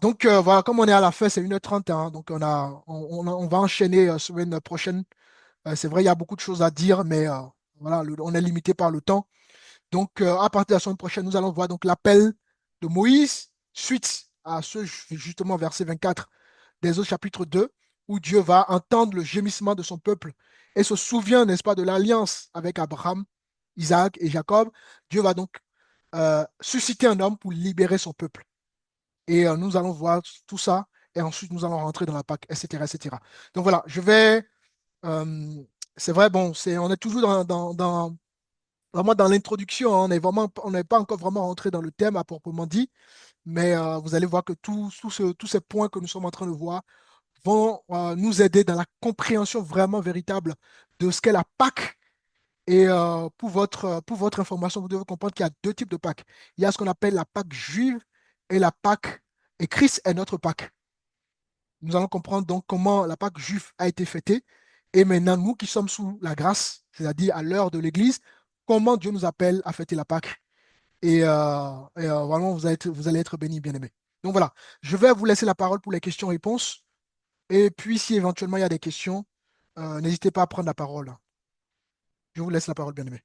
Speaker 2: donc, voilà, comme on est à la fin, c'est 1h30, hein, donc on va enchaîner semaine prochaine. C'est vrai, il y a beaucoup de choses à dire, mais voilà, on est limité par le temps. Donc, à partir de la semaine prochaine, nous allons voir donc l'appel de Moïse suite à ce justement verset 24 d'Exode chapitre 2, où Dieu va entendre le gémissement de son peuple et se souvient, n'est-ce pas, de l'alliance avec Abraham, Isaac et Jacob. Dieu va donc susciter un homme pour libérer son peuple. Et nous allons voir tout ça, et ensuite nous allons rentrer dans la Pâque, etc., etc. Donc voilà, c'est vrai, bon, on est toujours vraiment dans l'introduction, hein. On n'est pas encore vraiment rentré dans le thème à proprement dit, mais vous allez voir que tous ces points que nous sommes en train de voir vont nous aider dans la compréhension vraiment véritable de ce qu'est la Pâque. Et pour votre information, vous devez comprendre qu'il y a deux types de Pâques. Il y a ce qu'on appelle la Pâque juive et la Pâque, et Christ est notre Pâque. Nous allons comprendre donc comment la Pâque juive a été fêtée. Et maintenant, nous qui sommes sous la grâce, c'est-à-dire à l'heure de l'Église, comment Dieu nous appelle à fêter la Pâque. Vraiment, vous allez être bénis, bien-aimés. Donc voilà, je vais vous laisser la parole pour les questions-réponses. Et puis, si éventuellement il y a des questions, n'hésitez pas à prendre la parole. Je vous laisse la parole, bien-aimés.